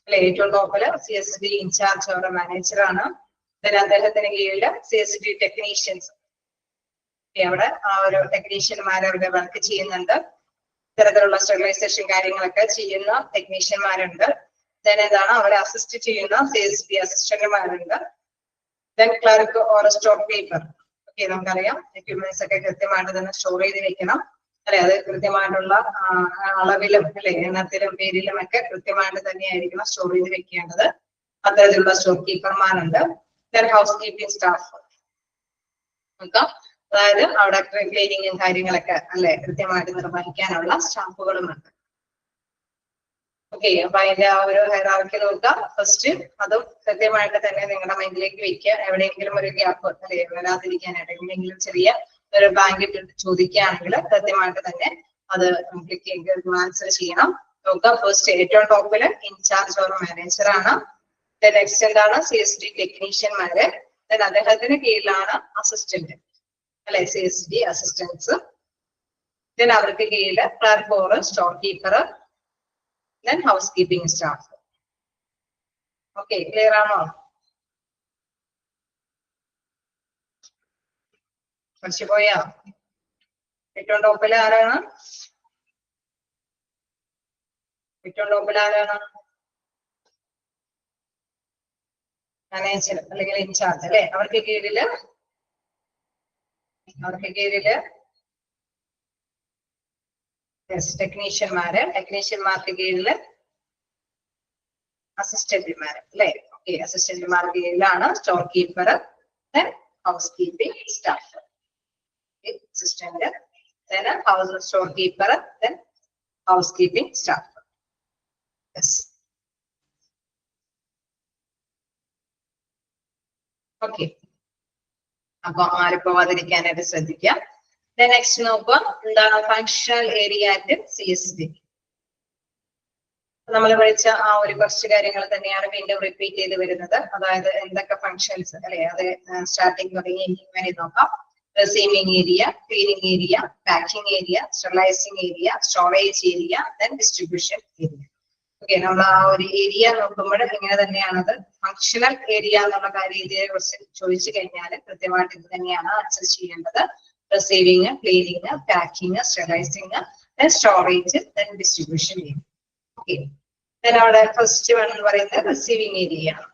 അല്ലെ. ഏറ്റവും ടോപ്പില് CSSD ഇൻചാർജ് ഓർ മാനേജർ ആണ്. അദ്ദേഹത്തിന് കീഴില് CSSD ടെക്നീഷ്യൻസ് അവിടെ ആ ഒരു ടെക്നീഷ്യന്മാർ അവിടെ വർക്ക് ചെയ്യുന്നുണ്ട്. ഇത്തരത്തിലുള്ള സ്റ്റെറിലൈസേഷൻ കാര്യങ്ങളൊക്കെ ചെയ്യുന്ന ടെക്നീഷ്യന്മാരുണ്ട്. എന്താണ് അവരെ അസിസ്റ്റ് ചെയ്യുന്ന CSSD അസിസ്റ്റന്റുമാരുണ്ട്. Clerk or stock keeper. Okay, നമുക്കറിയാം എക്യുപ്മെന്റ്സ് ഒക്കെ കൃത്യമായിട്ട് തന്നെ സ്റ്റോർ ചെയ്ത് വെക്കണം അല്ലെ. അത് കൃത്യമായിട്ടുള്ള അളവിലും അല്ലെ എണ്ണത്തിലും പേരിലും ഒക്കെ കൃത്യമായിട്ട് തന്നെയായിരിക്കണം സ്റ്റോർ ചെയ്ത് വെക്കേണ്ടത്. അത്തരത്തിലുള്ള സ്റ്റോക്ക് കീപ്പർമാരുണ്ട്. ഹൗസ് കീപ്പിംഗ് സ്റ്റാഫ് നോക്കാം. അതായത് അവിടെ ക്ലീനിങ്ങും കാര്യങ്ങളൊക്കെ അല്ലെ കൃത്യമായിട്ട് നിർവഹിക്കാനുള്ള സ്റ്റാഫുകളുമുണ്ട്. ഓക്കെ, അപ്പൊ അതിന്റെ ആ ഒരു ഹൈറാർക്കി നോക്കുക. ഫസ്റ്റ് അതും കൃത്യമായിട്ട് തന്നെ നിങ്ങളുടെ മൈൻഡിലേക്ക് വെക്കുക. എവിടെയെങ്കിലും ഒരു ഗ്യാപ്പ് അല്ലെ വരാതിരിക്കാനായിട്ട് എവിടെയെങ്കിലും ചെറിയ ഒരു ബാങ്ക് ചോദിക്കുകയാണെങ്കിൽ കൃത്യമായിട്ട് തന്നെ അത് ക്ലിക്ക് ചെയ്ത് ആൻസർ ചെയ്യണം. നോക്കുക, ഫസ്റ്റ് ഏറ്റവും ടോപ്പില് ഇൻചാർജ് ഓർ മാനേജർ ആണ്. നെക്സ്റ്റ് എന്താണ് CSD ടെക്നീഷ്യന്മാര്. അദ്ദേഹത്തിന് കീഴിലാണ് അസിസ്റ്റന്റ് അല്ലെ CSD അസിസ്റ്റൻസ്. അവർക്ക് കീഴില് clerk or store keeper, then housekeeping staff. Okay, clear ആണോ? പഠിച്ചു പോയാ? ഏറ്റവും ടോപ്പിൽ ആരാണ്? ഏറ്റവും ടോപ്പിൽ ആരാണ്? മാനേജർ അല്ലെങ്കിൽ ഇൻചാർജ് അല്ലെ. അവർക്ക് കീഴില് ടെക്നീഷ്യന്മാർക്ക് കീഴില് അസിസ്റ്റന്റുമാര് അല്ലെ. ഓക്കെ, അസിസ്റ്റന്റുമാർക്ക് കീഴിലാണ് store keeper, house keeping staff. Assistant, store keeper, house keeping staff. Okay, അപ്പൊ ആരും പോവാതിരിക്കാനായിട്ട് ശ്രദ്ധിക്കാം. നെക്സ്റ്റ് നോക്കുക, എന്താണ് ഫങ്ഷണൽ ഏരിയ ആറ്റ് CSD. നമ്മൾ പഠിച്ച ആ ഒരു കുറച്ച് കാര്യങ്ങൾ തന്നെയാണ് വീണ്ടും റിപ്പീറ്റ് ചെയ്ത് വരുന്നത്. അതായത് എന്തൊക്കെ ഫങ്ഷൻസ് അല്ലെ, അത് സ്റ്റാർട്ടിങ് തുടങ്ങി എൻഡിങ് വരെ നോക്കാം. Receiving area, cleaning area, packing area, sterilising area, storage area, then distribution area. Okay, നമ്മൾ ആ ഒരു ഏരിയ നോക്കുമ്പോൾ ഇങ്ങനെ തന്നെയാണത്. ഫങ്ഷണൽ ഏരിയ എന്നുള്ള കാര്യം ഇതിനെ കുറിച്ച് ചോദിച്ചു കഴിഞ്ഞാൽ കൃത്യമായിട്ട് ഇത് തന്നെയാണ് ആൻസർ ചെയ്യേണ്ടത്. Receiving, cleaning, packing, sterilising, then storage, then distribution area. Okay, അവിടെ ഫസ്റ്റ് വൺ എന്ന് പറയുന്നത് റിസീവിംഗ് ഏരിയ ആണ്.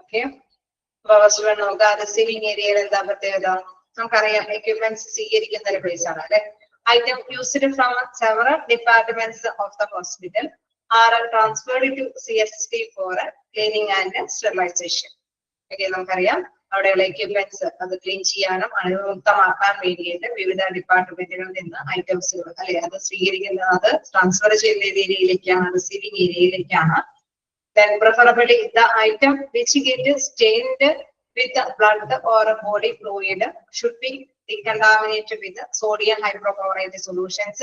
ഓക്കെ, ഫസ്റ്റ് വൺ നോക്കുക. റിസീവിംഗ് ഏരിയയിൽ എന്താ പ്രത്യേകത? നമുക്കറിയാം, എക്യുപ്മെന്റ്സ് സ്വീകരിക്കുന്ന ഒരു പ്ലേസ് ആണ് അല്ലെ. Item used from several departments of the hospital are transferred to CSD for cleaning and sterilization. Okay, നമുക്കറിയാം അവിടെയുള്ള എക്യുപ്മെന്റ്സ് അത് ക്ലീൻ ചെയ്യാനും അണുവിമുക്തമാക്കാൻ വേണ്ടിയിട്ട് വിവിധ ഡിപ്പാർട്ട്മെന്റുകളിൽ നിന്ന് ഐറ്റംസുകൾ അല്ലെ അത് സ്വീകരിക്കുന്നത്, അത് ട്രാൻസ്ഫർ ചെയ്യുന്ന ഏരിയയിലേക്കാണ്, receiving ഏരിയയിലേക്കാണ്. Then preferably the item which get stained with blood or body fluid should be decontaminated with sodium hypochlorite solutions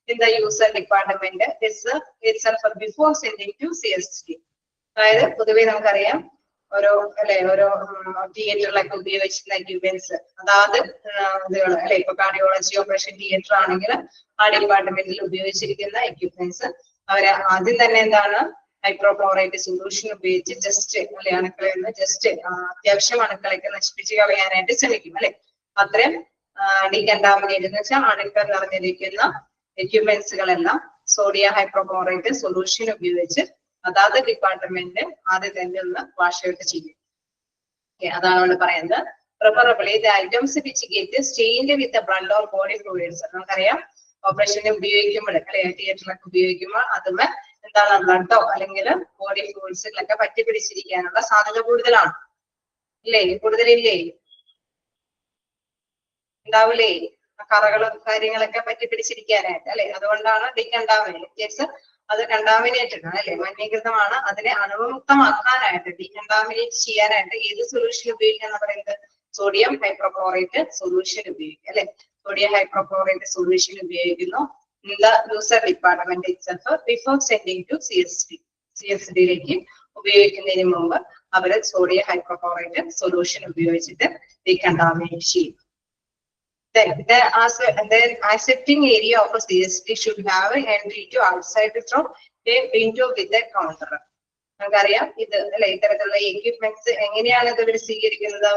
in the user department itself before sending to CSD. അതായത് പൊതുവെ നമുക്കറിയാം ഓരോ തിയേറ്ററിലൊക്കെ ഉപയോഗിച്ചിരുന്ന എക്യുപ്മെന്റ്സ് അതാത് ഇതുകൾ അല്ലെ. ഇപ്പൊ cardiology operation theatre ആണെങ്കിൽ ആ ഡിപ്പാർട്ട്മെന്റിൽ ഉപയോഗിച്ചിരിക്കുന്ന എക്യുപ്മെന്റ്സ് അവര് ആദ്യം തന്നെ എന്താണ് ഹൈഡ്രോക്ലോറൈഡ് സൊല്യൂഷൻ ഉപയോഗിച്ച് ജസ്റ്റ് അല്ലെ അണുക്കളിൽ നിന്ന് ജസ്റ്റ് അത്യാവശ്യം അണുക്കളൊക്കെ നശിപ്പിച്ച് കളയാനായിട്ട് ശ്രമിക്കും അല്ലെ. അത്രയും ഡീകണ്ടാമിനേറ്റ് എന്ന് വെച്ചാൽ അണുക്കൾ നിറഞ്ഞിരിക്കുന്ന എക്യുപ്മെന്റ്സുകളെല്ലാം സോഡിയം ഹൈഡ്രോക്ലോറൈഡ് സൊല്യൂഷൻ ഉപയോഗിച്ച് അതാത് ഡിപ്പാർട്ട്മെന്റ് ആദ്യം തന്നെ ഒന്ന് വാഷ് ഔട്ട് ചെയ്യും. അതാണ് നമ്മൾ പറയുന്നത്. preferably the items which get stained with the blood or body fluids. നമുക്കറിയാം ഓപ്പറേഷന് ഉപയോഗിക്കുമ്പോൾ അല്ലെ തിയേറ്ററിലൊക്കെ ഉപയോഗിക്കുമ്പോൾ അതുമേ എന്താണ് ബ്ലഡോ അല്ലെങ്കിൽ ബോഡി ഫ്ലൂയിഡ്സുകളൊക്കെ പറ്റി പിടിച്ചിരിക്കാനുള്ള സാധ്യത കൂടുതലാണ് ഇല്ലേ? കൂടുതലില്ലേ? ഉണ്ടാവില്ലേ? കറകളും കാര്യങ്ങളൊക്കെ പറ്റി പിടിച്ചിരിക്കാനായിട്ട് അല്ലെ. അതുകൊണ്ടാണ് ഡീകണ്ടാമിനേറ്റ്. അത് കണ്ടാമിനേറ്റഡ് ആണ് അല്ലെ, മലിനീകൃതമാണ്. അതിനെ അണുവിമുക്തമാക്കാനായിട്ട് ഡീകണ്ടാമിനേറ്റ് ചെയ്യാനായിട്ട് ഏത് സൊല്യൂഷൻ ഉപയോഗിക്കാന്ന് പറയുന്നത് സോഡിയം ഹൈഡ്രോക്ലോറൈഡ് സൊല്യൂഷൻ ഉപയോഗിക്കും അല്ലെ. സോഡിയം ഹൈഡ്രോക്ലോറൈഡ് സൊല്യൂഷൻ ഉപയോഗിക്കുന്നു in the user department itself before sending to CSD. CSD-യിലേക്ക് ഉപയോഗിക്കുന്നതിന് മുമ്പ് അവര് സോഡിയം ഹൈഡ്രോക്ലോറൈഡ് സൊല്യൂഷൻ ഉപയോഗിച്ചിട്ട് ഡീകണ്ടാമിനേറ്റ് ചെയ്യും. Then the accepting area of a CSD should have entry to outside from a window with a counter. നമുക്കറിയാം ഇത് അല്ലെ ഇത്തരത്തിലുള്ള എക്യുപ്മെന്റ്സ് എങ്ങനെയാണ് ഇവർ സ്വീകരിക്കുന്നത്?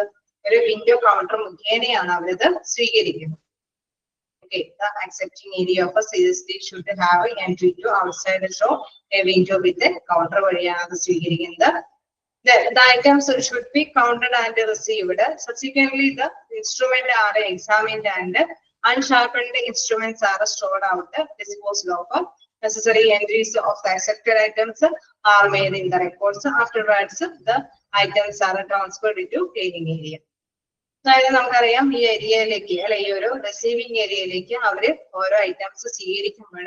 ഒരു വിൻഡോ കൗണ്ടർ മുഖേനയാണ് അവരിത് സ്വീകരിക്കുന്നത്. Okay, the accepting area of a CSD should have entry to outside from a window with a counter വഴിയാണ് അത് സ്വീകരിക്കുന്നത്. The items should be counted and received. Subsequently, the instruments are examined and unsharpened instruments are stored out, disposed of. Necessary entries of the accepted items are made in the records. Afterwards, the items are transferred to cleaning area. അതായത് നമുക്കറിയാം ഈ ഏരിയയിലേക്ക് അല്ലെ ഈ ഒരു receiving ഏരിയയിലേക്ക് അവര് ഓരോ ഐറ്റംസ് സ്വീകരിക്കുമ്പോൾ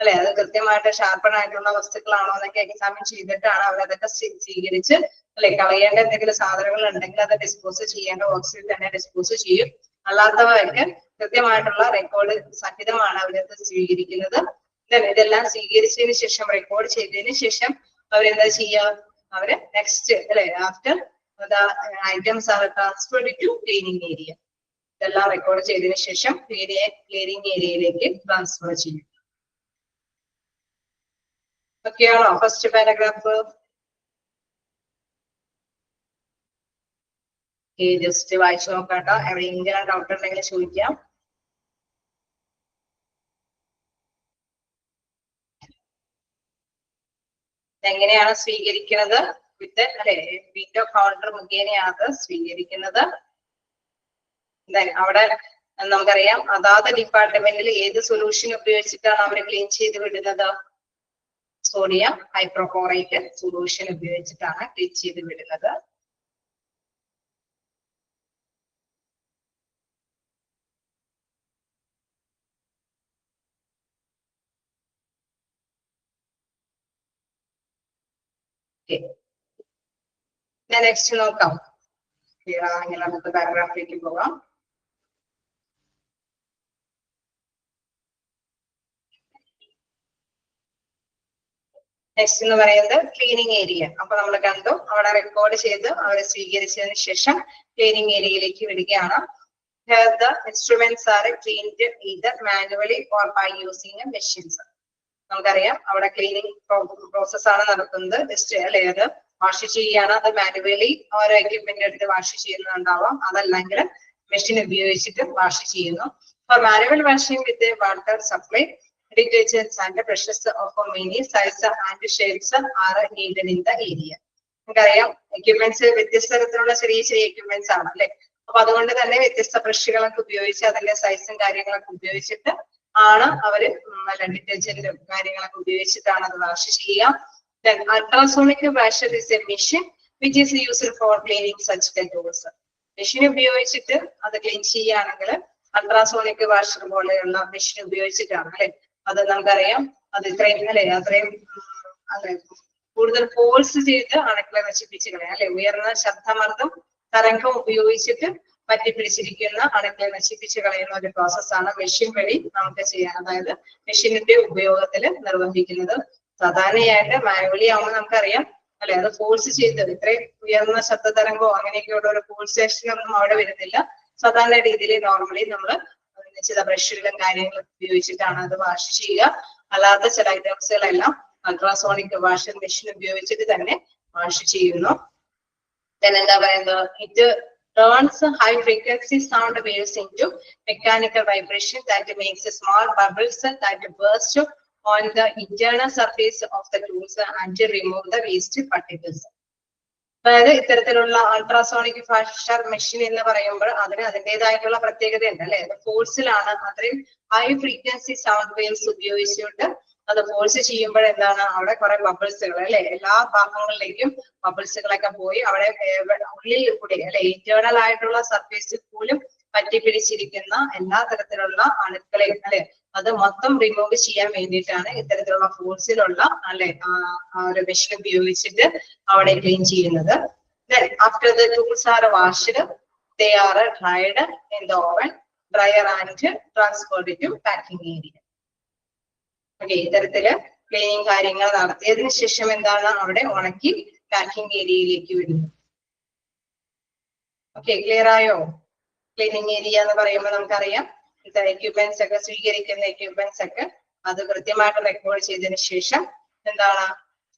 അല്ലെ, അത് കൃത്യമായിട്ട് ഷാർപ്പൺ ആയിട്ടുള്ള വസ്തുക്കളാണോ എന്നൊക്കെ എക്സാമിൻ ചെയ്തിട്ടാണ് അവരതൊക്കെ സ്വീകരിച്ച് അല്ലെ കളയേണ്ട എന്തെങ്കിലും സാധനങ്ങൾ ഉണ്ടെങ്കിൽ അത് ഡിസ്പോസ് ചെയ്യേണ്ട ബോക്സിൽ തന്നെ ഡിസ്പോസ് ചെയ്യും. അല്ലാത്തവയൊക്കെ കൃത്യമായിട്ടുള്ള റെക്കോർഡ് സഹിതമാണ് അവരത് സ്വീകരിക്കുന്നത്. ഇതെല്ലാം സ്വീകരിച്ചതിന് ശേഷം റെക്കോർഡ് ചെയ്തതിന് ശേഷം അവരെന്താ ചെയ്യുക, അവര് നെക്സ്റ്റ് അല്ലെ after items are transferred to cleaning area. ഇതെല്ലാം റെക്കോർഡ് ചെയ്തതിനു ശേഷം ക്ലീനിങ് ഏരിയയിലേക്ക് ട്രാൻസ്ഫർ ചെയ്യും. ഓക്കെയാണോ ഫസ്റ്റ് പാരഗ്രാഫ്? ജസ്റ്റ് വായിച്ചു നോക്കാട്ടോ, എവിടെയെങ്കിലും ഡൗട്ട് ഉണ്ടെങ്കിൽ ചോദിക്കാം. എങ്ങനെയാണ് സ്വീകരിക്കുന്നത്? വിത്ത് അല്ലെ വീറ്റോ കൗണ്ടർ മുഖേനയാണ് അത് സ്വീകരിക്കുന്നത്. അവിടെ നമുക്കറിയാം അതാത് ഡിപ്പാർട്ട്മെന്റിൽ ഏത് സൊല്യൂഷൻ ഉപയോഗിച്ചിട്ടാണ് അവർ ക്ലീൻ ചെയ്ത് വിടുന്നത്? സോഡിയം ഹൈഡ്രോക്ലോറൈറ്റ് സൊല്യൂഷൻ ഉപയോഗിച്ചിട്ടാണ് ക്ലീൻ ചെയ്ത് വിടുന്നത്. നെക്സ്റ്റ് നോക്കാം. അങ്ങനെ നമുക്ക് പാരഗ്രാഫിലേക്ക് പോകാം. നെക്സ്റ്റ് എന്ന് പറയുന്നത് ക്ലീനിങ് ഏരിയ. അപ്പൊ നമ്മൾ കണ്ടു അവിടെ റെക്കോർഡ് ചെയ്ത് അവരെ സ്വീകരിച്ചതിന് ശേഷം ക്ലീനിങ് ഏരിയയിലേക്ക് വിടുകയാണ്. The instruments are cleaned either manually or by using a machines. നമുക്കറിയാം അവിടെ ക്ലീനിങ് പ്രോസസ് ആണ് നടത്തുന്നത്. ജസ്റ്റ് അല്ലെ അത് വാഷ് ചെയ്യുകയാണ്, അത് മാനുവലി ഓരോ എക്യുപ്മെന്റ് എടുത്ത് വാഷ് ചെയ്യുന്നുണ്ടാവാം, അതല്ലെങ്കിൽ മെഷീൻ ഉപയോഗിച്ചിട്ട് വാഷ് ചെയ്യുന്നു. For manual washing with a water supply, detergents and brushes of many sizes and shapes are needed in the area. നമുക്കറിയാം എക്യുപ്മെന്റ്സ് വ്യത്യസ്ത തരത്തിലുള്ള ചെറിയ ചെറിയ എക്യുപ്മെന്റ്സ് ആണ് അല്ലെ. അപ്പൊ അതുകൊണ്ട് തന്നെ വ്യത്യസ്ത ബ്രഷുകളൊക്കെ ഉപയോഗിച്ച് അതിന്റെ സൈസും കാര്യങ്ങളൊക്കെ ഉപയോഗിച്ചിട്ട് ആണ് അവര് നല്ല ഡിറ്റർജന്റും കാര്യങ്ങളൊക്കെ ഉപയോഗിച്ചിട്ടാണ് അത് വാഷ് ചെയ്യുക. Then ultrasonic washer is a machine which is used for cleaning such tools. Machine ഉപയോഗിച്ചിട്ട് അത് ക്ലീൻ ചെയ്യുകയാണെങ്കിൽ അൾട്രാസോണിക് വാഷർ പോലെയുള്ള മെഷീൻ ഉപയോഗിച്ചിട്ടാണ് അല്ലെ. അത് നമുക്കറിയാം അത് ഇത്രയും അല്ലെ അത്രയും അല്ലെ കൂടുതൽ ഫോഴ്സ് ചെയ്ത് അണുക്കളെ നശിപ്പിച്ച് കളയാം അല്ലെ. ഉയർന്ന ശബ്ദമർദ്ദം തരംഗം ഉപയോഗിച്ചിട്ട് പറ്റിപ്പിടിച്ചിരിക്കുന്ന അണുക്കളെ നശിപ്പിച്ച് കളയുന്ന ഒരു പ്രോസസ്സാണ് മെഷീൻ വഴി നമുക്ക് ചെയ്യാൻ, അതായത് മെഷീനിന്റെ ഉപയോഗത്തിൽ നിർവഹിക്കുന്നത്. സാധാരണയായിട്ട് മാനുവലി ആവുമ്പോൾ നമുക്കറിയാം അല്ലെ അത് ഫോഴ്സ് ചെയ്ത് ഇത്രയും ഉയർന്ന ശബ്ദ തരംഗമോ അങ്ങനെയൊക്കെയുള്ള ഒരു ഫോഴ്സേഷൻ ഒന്നും അവിടെ വരുന്നില്ല. സാധാരണ രീതിയിൽ നോർമലി നമ്മൾ നിശ്ചിത ബ്രഷുകളും കാര്യങ്ങളും ഉപയോഗിച്ചിട്ടാണ് അത് വാഷ് ചെയ്യുക. അല്ലാത്ത ചില ഐറ്റംസുകളെല്ലാം അൾട്രാസോണിക് വാഷിംഗ് മെഷീൻ ഉപയോഗിച്ചിട്ട് തന്നെ വാഷ് ചെയ്യുന്നു. എന്താ പറയുന്നത്, it turns high frequency sound waves into mechanical vibration that makes small bubbles that burst on the internal surface of the tools and remove the waste particles. അതായത് ഇത്തരത്തിലുള്ള ultrasonic washer machine എന്ന് പറയുമ്പോൾ അതിന് അതിൻ്റെതായിട്ടുള്ള പ്രത്യേകതയുണ്ട് അല്ലെ. ഫോഴ്സിലാണ്, അത്രയും ഹൈ ഫ്രീക്വൻസി സൗണ്ട് വേവ്സ് ഉപയോഗിച്ചുകൊണ്ട് അത് ഫോഴ്സ് ചെയ്യുമ്പോൾ എന്താണ് അവിടെ കുറെ ബബിൾസുകൾ അല്ലെ എല്ലാ ഭാഗങ്ങളിലേക്കും ബബിൾസുകളൊക്കെ പോയി അവിടെ ഉള്ളിൽ കൂടി അല്ലെ ഇന്റേണൽ ആയിട്ടുള്ള സർഫേസിൽ പോലും പറ്റിപ്പിടിച്ചിരിക്കുന്ന എല്ലാ തരത്തിലുള്ള അണുക്കളെയും അല്ലെ അത് മൊത്തം റിമൂവ് ചെയ്യാൻ വേണ്ടിയിട്ടാണ് ഇത്തരത്തിലുള്ള ഫോഴ്സിലുള്ള അല്ലെ ഒരു മെഷീൻ ഉപയോഗിച്ചിട്ട് അവിടെ ക്ലീൻ ചെയ്യുന്നത്. After the tools are washed, they are dried in the oven, dryer and transferred to packing area. Okay, ഇത്തരത്തില് ക്ലീനിങ് കാര്യങ്ങൾ നടത്തിയതിനു ശേഷം എന്താണ് അവിടെ ഉണക്കി പാക്കിംഗ് ഏരിയയിലേക്ക് വിടുന്നു. ഓക്കെ, ക്ലിയർ ആയോ? ക്ലീനിങ് ഏരിയ എന്ന് പറയുമ്പോൾ നമുക്കറിയാം എക്യുപ്മെന്റ്സ് ഒക്കെ സ്വീകരിക്കുന്ന എക്യുപ്മെന്റ്സ് ഒക്കെ അത് കൃത്യമായിട്ട് റെക്കോർഡ് ചെയ്തതിനു ശേഷം എന്താണ്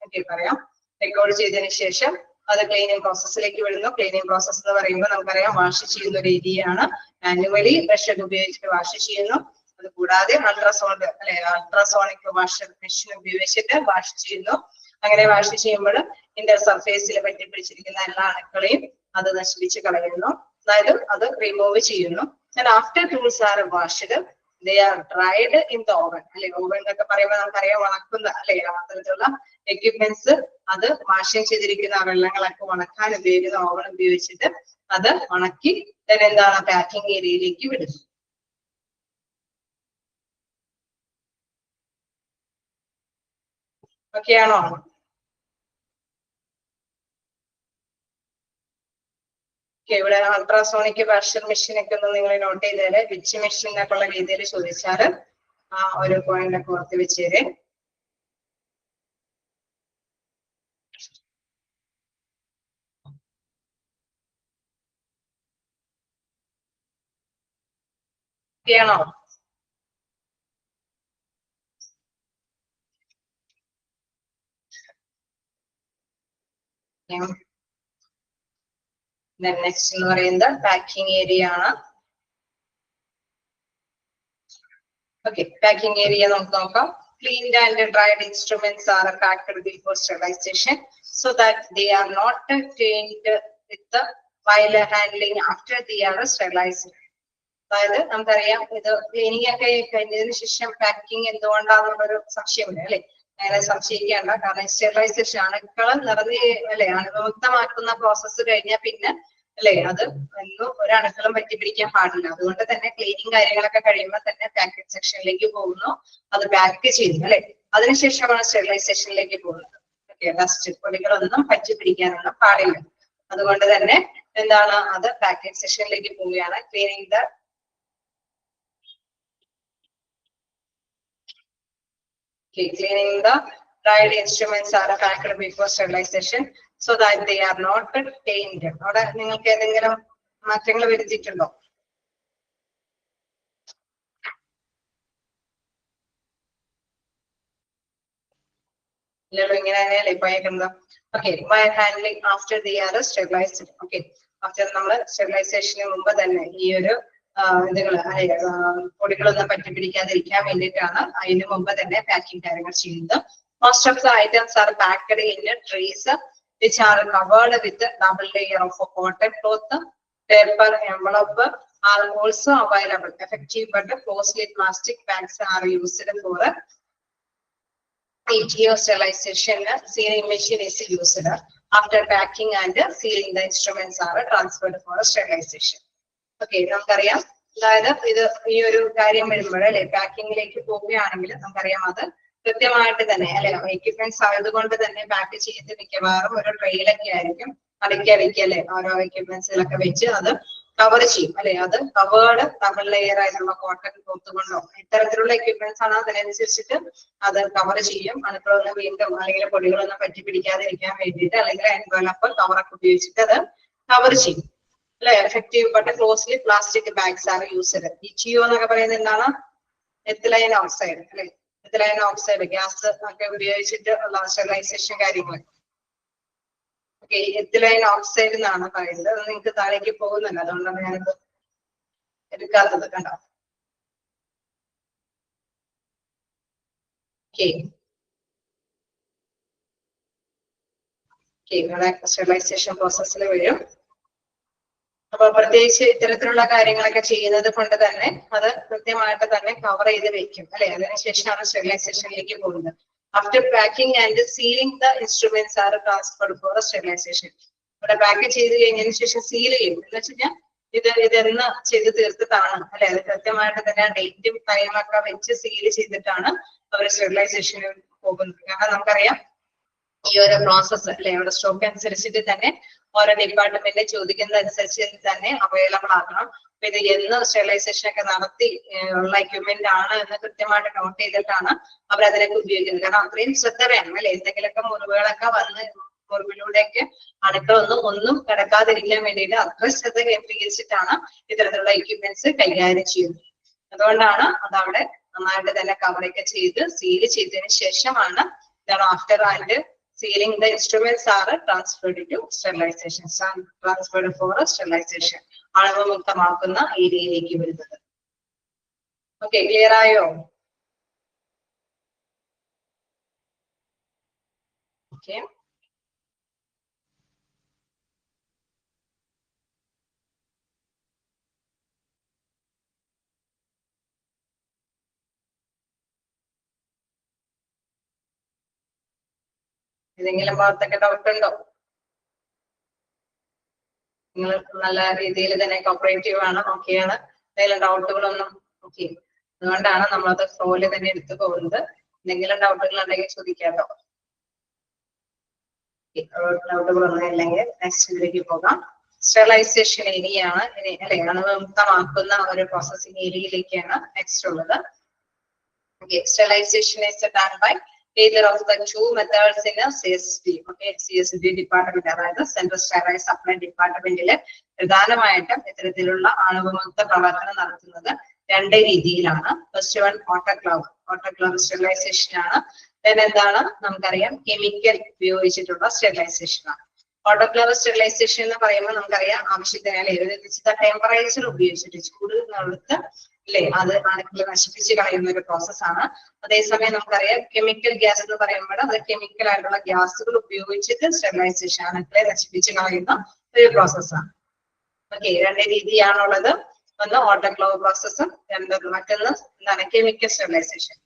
ഓക്കെ പറയാം റെക്കോർഡ് ചെയ്തതിനു ശേഷം അത് ക്ലീനിങ് പ്രോസസ്സിലേക്ക് വിടുന്നു. ക്ലീനിങ് പ്രോസസ് എന്ന് പറയുമ്പോൾ നമുക്കറിയാം വാഷ് ചെയ്യുന്ന ഒരു ഏരിയയാണ്. മാനുവലി ബ്രഷ് ഉപയോഗിച്ചിട്ട് വാഷ് ചെയ്യുന്നു. അത് കൂടാതെ അൾട്രാസോണിക് വാഷർ മെഷീൻ ഉപയോഗിച്ചിട്ട് വാഷ് ചെയ്യുന്നു. അങ്ങനെ വാഷ് ചെയ്യുമ്പോൾ ഇന്റർ സർഫേസിൽ പറ്റിപ്പിടിച്ചിരിക്കുന്ന എല്ലാ അണുക്കളെയും അത് നശിപ്പിച്ച് കളയുന്നു, അതായത് അത് റിമൂവ് ചെയ്യുന്നു. After tools R washed, they are dried in the oven. അല്ലെ ഓവൻ എന്നൊക്കെ പറയുമ്പോൾ നമുക്കറിയാം ഉണക്കുന്ന അല്ലെ അത്തരത്തിലുള്ള എക്യുപ്മെന്റ്സ് അത് വാഷിംഗ് ചെയ്തിരിക്കുന്ന വെള്ളങ്ങളൊക്കെ ഉണക്കാൻ ഉപയോഗിക്കുന്ന ഓവൻ ഉപയോഗിച്ചിട്ട് അത് ഉണക്കി എന്താണ് പാക്കിംഗ് ഏരിയയിലേക്ക് വിടുന്നു. ഓക്കെ ആണോ? ഇവിടെ അൾട്രാസോണിക് പ്രഷർ മെഷീൻ ഒക്കെ ഒന്ന് നിങ്ങൾ നോട്ട് ചെയ്തേരെ, വിച്ച് മെഷീൻ എന്നൊക്കെയുള്ള രീതിയിൽ ചോദിച്ചാല് ആ ഒരു പോയിന്റ് ഒക്കെ ഓർത്ത് വെച്ചേരെ. ആണോ? നെക്സ്റ്റ് എന്ന് പറയുന്നത് പാക്കിംഗ് ഏരിയ ആണ്. ഓക്കെ, പാക്കിംഗ് ഏരിയ നമുക്ക് നോക്കാം. Cleaned and dried instruments are packed before sterilization so that they are not tainted with the while handling after they are sterilized. അതായത് നമുക്കറിയാം ഇത് ക്ലീനിങ് ഒക്കെ കഴിഞ്ഞതിന് ശേഷം പാക്കിംഗ് എന്തുകൊണ്ടാണെന്നുള്ളൊരു സംശയമില്ല അല്ലെ. അങ്ങനെ സംശയിക്കേണ്ട, കാരണം സ്റ്റെറിലൈസേഷൻ അണുക്കളെ നിറഞ്ഞ് അല്ലെ അണുവിമുക്തമാക്കുന്ന പ്രോസസ്സ് കഴിഞ്ഞാൽ പിന്നെ അല്ലെ അത് ഒന്നും ഒരണുക്കളും പറ്റിപ്പിടിക്കാൻ പാടില്ല. അതുകൊണ്ട് തന്നെ ക്ലീനിങ് കാര്യങ്ങളൊക്കെ കഴിയുമ്പോൾ തന്നെ പാക്കിംഗ് സെക്ഷനിലേക്ക് പോകുന്നു, അത് പാക്ക് ചെയ്യുന്നു അല്ലെ. അതിനുശേഷമാണ് സ്റ്റെറിലൈസേഷനിലേക്ക് പോകുന്നത്. ഓക്കെ, ഡസ്റ്റ് പൊടികളൊന്നും പറ്റിപ്പിടിക്കാനൊന്നും പാടില്ല. അതുകൊണ്ട് തന്നെ എന്താണ് അത് പാക്കിംഗ് സെക്ഷനിലേക്ക് പോവുകയാണ്. Cleaning the cleaning the dried instruments are packed before sterilization so that they are not tainted. അവിടെ നിങ്ങൾക്ക് ഏതെങ്കിലും മാറ്റങ്ങൾ വരുത്തിയിട്ടുണ്ടോ? ഇല്ലല്ലോ, ഇങ്ങനെ തന്നെയല്ലേ പോയേക്കുന്നത്. Okay, by handling after they are sterilized. Okay, after നമ്മൾ സ്റ്റെറിലൈസേഷന് മുമ്പ് തന്നെ ഈ ഒരു പൊടികളൊന്നും പറ്റിപ്പിടിക്കാതിരിക്കാൻ വേണ്ടിയിട്ടാണ് അതിന് മുമ്പ് തന്നെ പാക്കിംഗ് കാര്യങ്ങൾ ചെയ്യുന്നത്. Most of the items are packed in trays which are covered with a double layer of cotton cloth. Paper envelope are also available. Effective but closely plastic bags are used for ETO sterilization. Sealing machine is used after packing and sealing. The instruments are transferred for sterilization. Okay, നമുക്കറിയാം അതായത് ഇത് ഈ ഒരു കാര്യം വരുമ്പോഴല്ലേ പാക്കിങ്ങിലേക്ക് പോവുകയാണെങ്കിൽ നമുക്കറിയാം അത് കൃത്യമായിട്ട് തന്നെ അല്ലെ എക്യുപ്മെന്റ്സ് ആയതുകൊണ്ട് തന്നെ പാക്ക് ചെയ്ത് മിക്കവാറും ഒരു ട്രെയിലൊക്കെ ആയിരിക്കും അടുക്കി അല്ലെ ഓരോ എക്യുപ്മെന്റ്സിലൊക്കെ വെച്ച് അത് കവർ ചെയ്യും അല്ലെ. അത് കവേർഡ് ഡബിൾ ലെയർ ആയിട്ടുള്ള കോട്ടൺ ക്ലോത്ത് കൊണ്ടോ ഇത്തരത്തിലുള്ള എക്യുപ്മെന്റ്സ് ആണ് അതിനനുസരിച്ചിട്ട് അത് കവർ ചെയ്യും. അണുക്കളൊന്നും വീണ്ടും അല്ലെങ്കിൽ പൊടികളൊന്നും പറ്റിപ്പിടിക്കാതിരിക്കാൻ വേണ്ടിയിട്ട് അല്ലെങ്കിൽ എൻവലപ്പ് കവറൊക്കെ ഉപയോഗിച്ചിട്ട് അത് കവർ ചെയ്യും അല്ലെ. Effective but closely plastic bags ആണ് യൂസ്ഡ്. ഇച്ചിയോ എന്നൊക്കെ പറയുന്നത് എന്താണ്? എത്തിലൈൻ ഓക്സൈഡ് അല്ലെ. എത്തിലൈൻ ഓക്സൈഡ് ഗ്യാസ് ഒക്കെ ഉപയോഗിച്ചിട്ട് ഉള്ള സ്റ്റെറിലൈസേഷൻ കാര്യങ്ങൾ. ഓക്കെ, എത്തിലൈൻ ഓക്സൈഡ് എന്നാണ് പറയുന്നത്. അത് നിങ്ങൾക്ക് താഴേക്ക് പോകുന്നുണ്ട്, അതുകൊണ്ടാണ് ഞാനിത് എടുക്കാത്തത്. കണ്ടോ? ഓക്കെ, ഇവിടെ സ്റ്റെറിലൈസേഷൻ പ്രോസസ്സിൽ വരും. അപ്പൊ പ്രത്യേകിച്ച് ഇത്തരത്തിലുള്ള കാര്യങ്ങളൊക്കെ ചെയ്യുന്നത് കൊണ്ട് തന്നെ അത് കൃത്യമായിട്ട് തന്നെ കവർ ചെയ്ത് വെക്കും അല്ലെ. അതിനുശേഷമാണ് സ്റ്റെറിലൈസേഷനിലേക്ക് പോകുന്നത്. After packing and sealing the instruments are transferred for sterilisation. ഇവിടെ പാക്ക് ചെയ്ത് കഴിഞ്ഞതിന് ശേഷം സീൽ ചെയ്യും. എന്ന് വെച്ച് കഴിഞ്ഞാൽ ഇതെന്ന് ചെയ്ത് തീർത്തിട്ടാണ് അല്ലെ. അത് കൃത്യമായിട്ട് തന്നെ ഡേറ്റും ടൈമൊക്കെ വെച്ച് സീൽ ചെയ്തിട്ടാണ് അവർ സ്റ്റെറിലൈസേഷന് പോകുന്നത്. കാരണം നമുക്കറിയാം ഈ ഒരു പ്രോസസ്സ് അല്ലെ ഇവിടെ സ്റ്റോക്ക് അനുസരിച്ചിട്ട് തന്നെ ഓരോ ഡിപ്പാർട്ട്മെന്റ് ചോദിക്കുന്നത് അനുസരിച്ച് തന്നെ അവൈലബിൾ ആക്കണം. അപ്പൊ ഇത് എന്ന് സ്റ്റെറിലൈസേഷൻ ഒക്കെ നടത്തി ഉള്ള എക്യുപ്മെന്റ് ആണ് എന്ന് കൃത്യമായിട്ട് നോട്ട് ചെയ്തിട്ടാണ് അവർ അതിനൊക്കെ ഉപയോഗിക്കുന്നത്. കാരണം അത്രയും ശ്രദ്ധ വേണം അല്ലെ. എന്തെങ്കിലുമൊക്കെ മുറിവുകളൊക്കെ വന്ന് മുറിവിലൂടെയൊക്കെ ഒന്നും കിടക്കാതിരിക്കാൻ വേണ്ടിയിട്ട് അത്ര ശ്രദ്ധ കേന്ദ്രീകരിച്ചിട്ടാണ് ഇത്തരത്തിലുള്ള എക്യുപ്മെന്റ്സ് കൈകാര്യം ചെയ്യുന്നത്. അതുകൊണ്ടാണ് അതവിടെ നന്നായിട്ട് തന്നെ കവറൊക്കെ ചെയ്ത് സീൽ ചെയ്തതിന് ശേഷമാണ് ഇതാണ് after and sealing the instruments are transferred to sterilization. Transferred for sterilization. അണുവിമുക്തമാക്കുന്ന ഏരിയയിലേക്ക് വരുന്നത്. ഓക്കെ, ക്ലിയർ ആയോ? ഓക്കെ, ഏതെങ്കിലും ഭാഗത്തൊക്കെ ഡൗട്ട് ഉണ്ടോ? നിങ്ങൾ നല്ല രീതിയിൽ തന്നെ കോപ്പറേറ്റീവ് ആണ്, ഓക്കെയാണ്. എന്തെങ്കിലും ഡൗട്ടുകളൊന്നും ഓക്കെ. അതുകൊണ്ടാണ് നമ്മളത് ഫ്ലോയില് തന്നെ എടുത്തു പോകുന്നത്. എന്തെങ്കിലും ഡൗട്ടുകൾ ഉണ്ടെങ്കിൽ ചോദിക്കാമല്ലോ. ഡൗട്ടുകൾ ഒന്നും ഇല്ലെങ്കിൽ നെക്സ്റ്റ് ഇതിലേക്ക് പോകാം. സ്റ്റെറിലൈസേഷൻ ഏരിയ ആണ് അല്ലെ, അണുവിമുക്തമാക്കുന്ന ഒരു പ്രോസസിംഗ് ഏരിയയിലേക്കാണ് നെക്സ്റ്റ് ഉള്ളത്. Sterilization is done by either of the two methods in a CSD. Okay, CSD department അതായത് സെൻട്രൽ സ്റ്റെറൈൽ സപ്ലൈ ഡിപ്പാർട്ട്മെന്റില് പ്രധാനമായിട്ടും ഇത്തരത്തിലുള്ള അണുവിമുക്ത പ്രവർത്തനം നടത്തുന്നത് രണ്ട് രീതിയിലാണ്. ഫസ്റ്റ് വൺ ഓട്ടോക്ലാവ് സ്റ്റെറിലൈസേഷൻ ആണ്. എന്താണ് നമുക്കറിയാം, കെമിക്കൽ ഉപയോഗിച്ചിട്ടുള്ള സ്റ്റെറിലൈസേഷൻ ആണ്. ഓട്ടോക്ലാവ് സ്റ്റെറിലൈസേഷൻ എന്ന് പറയുമ്പോൾ നമുക്കറിയാം ആവശ്യത്തിന് ഒരു നിശ്ചിത ടെമ്പറേച്ചർ ഉപയോഗിച്ചിട്ട് ചൂട് നടത്ത് അല്ലെ അത് അണുക്കളെ നശിപ്പിച്ച് കളയുന്ന ഒരു പ്രോസസ്സാണ്. അതേസമയം നമുക്കറിയാം കെമിക്കൽ ഗ്യാസ് എന്ന് പറയുമ്പോൾ അത് കെമിക്കൽ ആയിട്ടുള്ള ഗ്യാസുകൾ ഉപയോഗിച്ചിട്ട് സ്റ്റെറിലൈസേഷൻ അണുക്കളെ നശിപ്പിച്ച് കളയുന്ന ഒരു പ്രോസസ്സാണ്. ഓക്കെ, രണ്ട് രീതിയാണുള്ളത്. ഒന്ന് ഓട്ടോക്ലാവ് പ്രോസസ്സും മറ്റൊന്ന് എന്താണ് കെമിക്കൽ സ്റ്റെറിലൈസേഷൻ.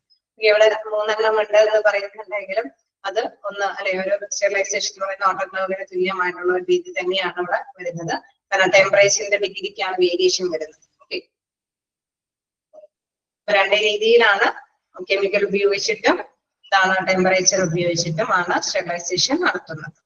ഇവിടെ മൂന്നെണ്ണം ഉണ്ട് എന്ന് പറയുന്നുണ്ടെങ്കിലും അത് ഒന്ന് അല്ലെ ഒരു സ്റ്റെറിലൈസേഷൻ എന്ന് പറയുന്ന ഓട്ടോക്ലാവിന് തുല്യമായിട്ടുള്ള ഒരു രീതി തന്നെയാണ് ഇവിടെ വരുന്നത്. കാരണം ടെമ്പറേച്ചറിന്റെ ഡിഗ്രിക്കാണ് വേരിയേഷൻ വരുന്നത്. ഓക്കെ, രണ്ട് രീതിയിലാണ് കെമിക്കൽ ഉപയോഗിച്ചിട്ടും ടെമ്പറേച്ചർ ഉപയോഗിച്ചിട്ടും ആണ് സ്റ്റെറിലൈസേഷൻ നടത്തുന്നത്.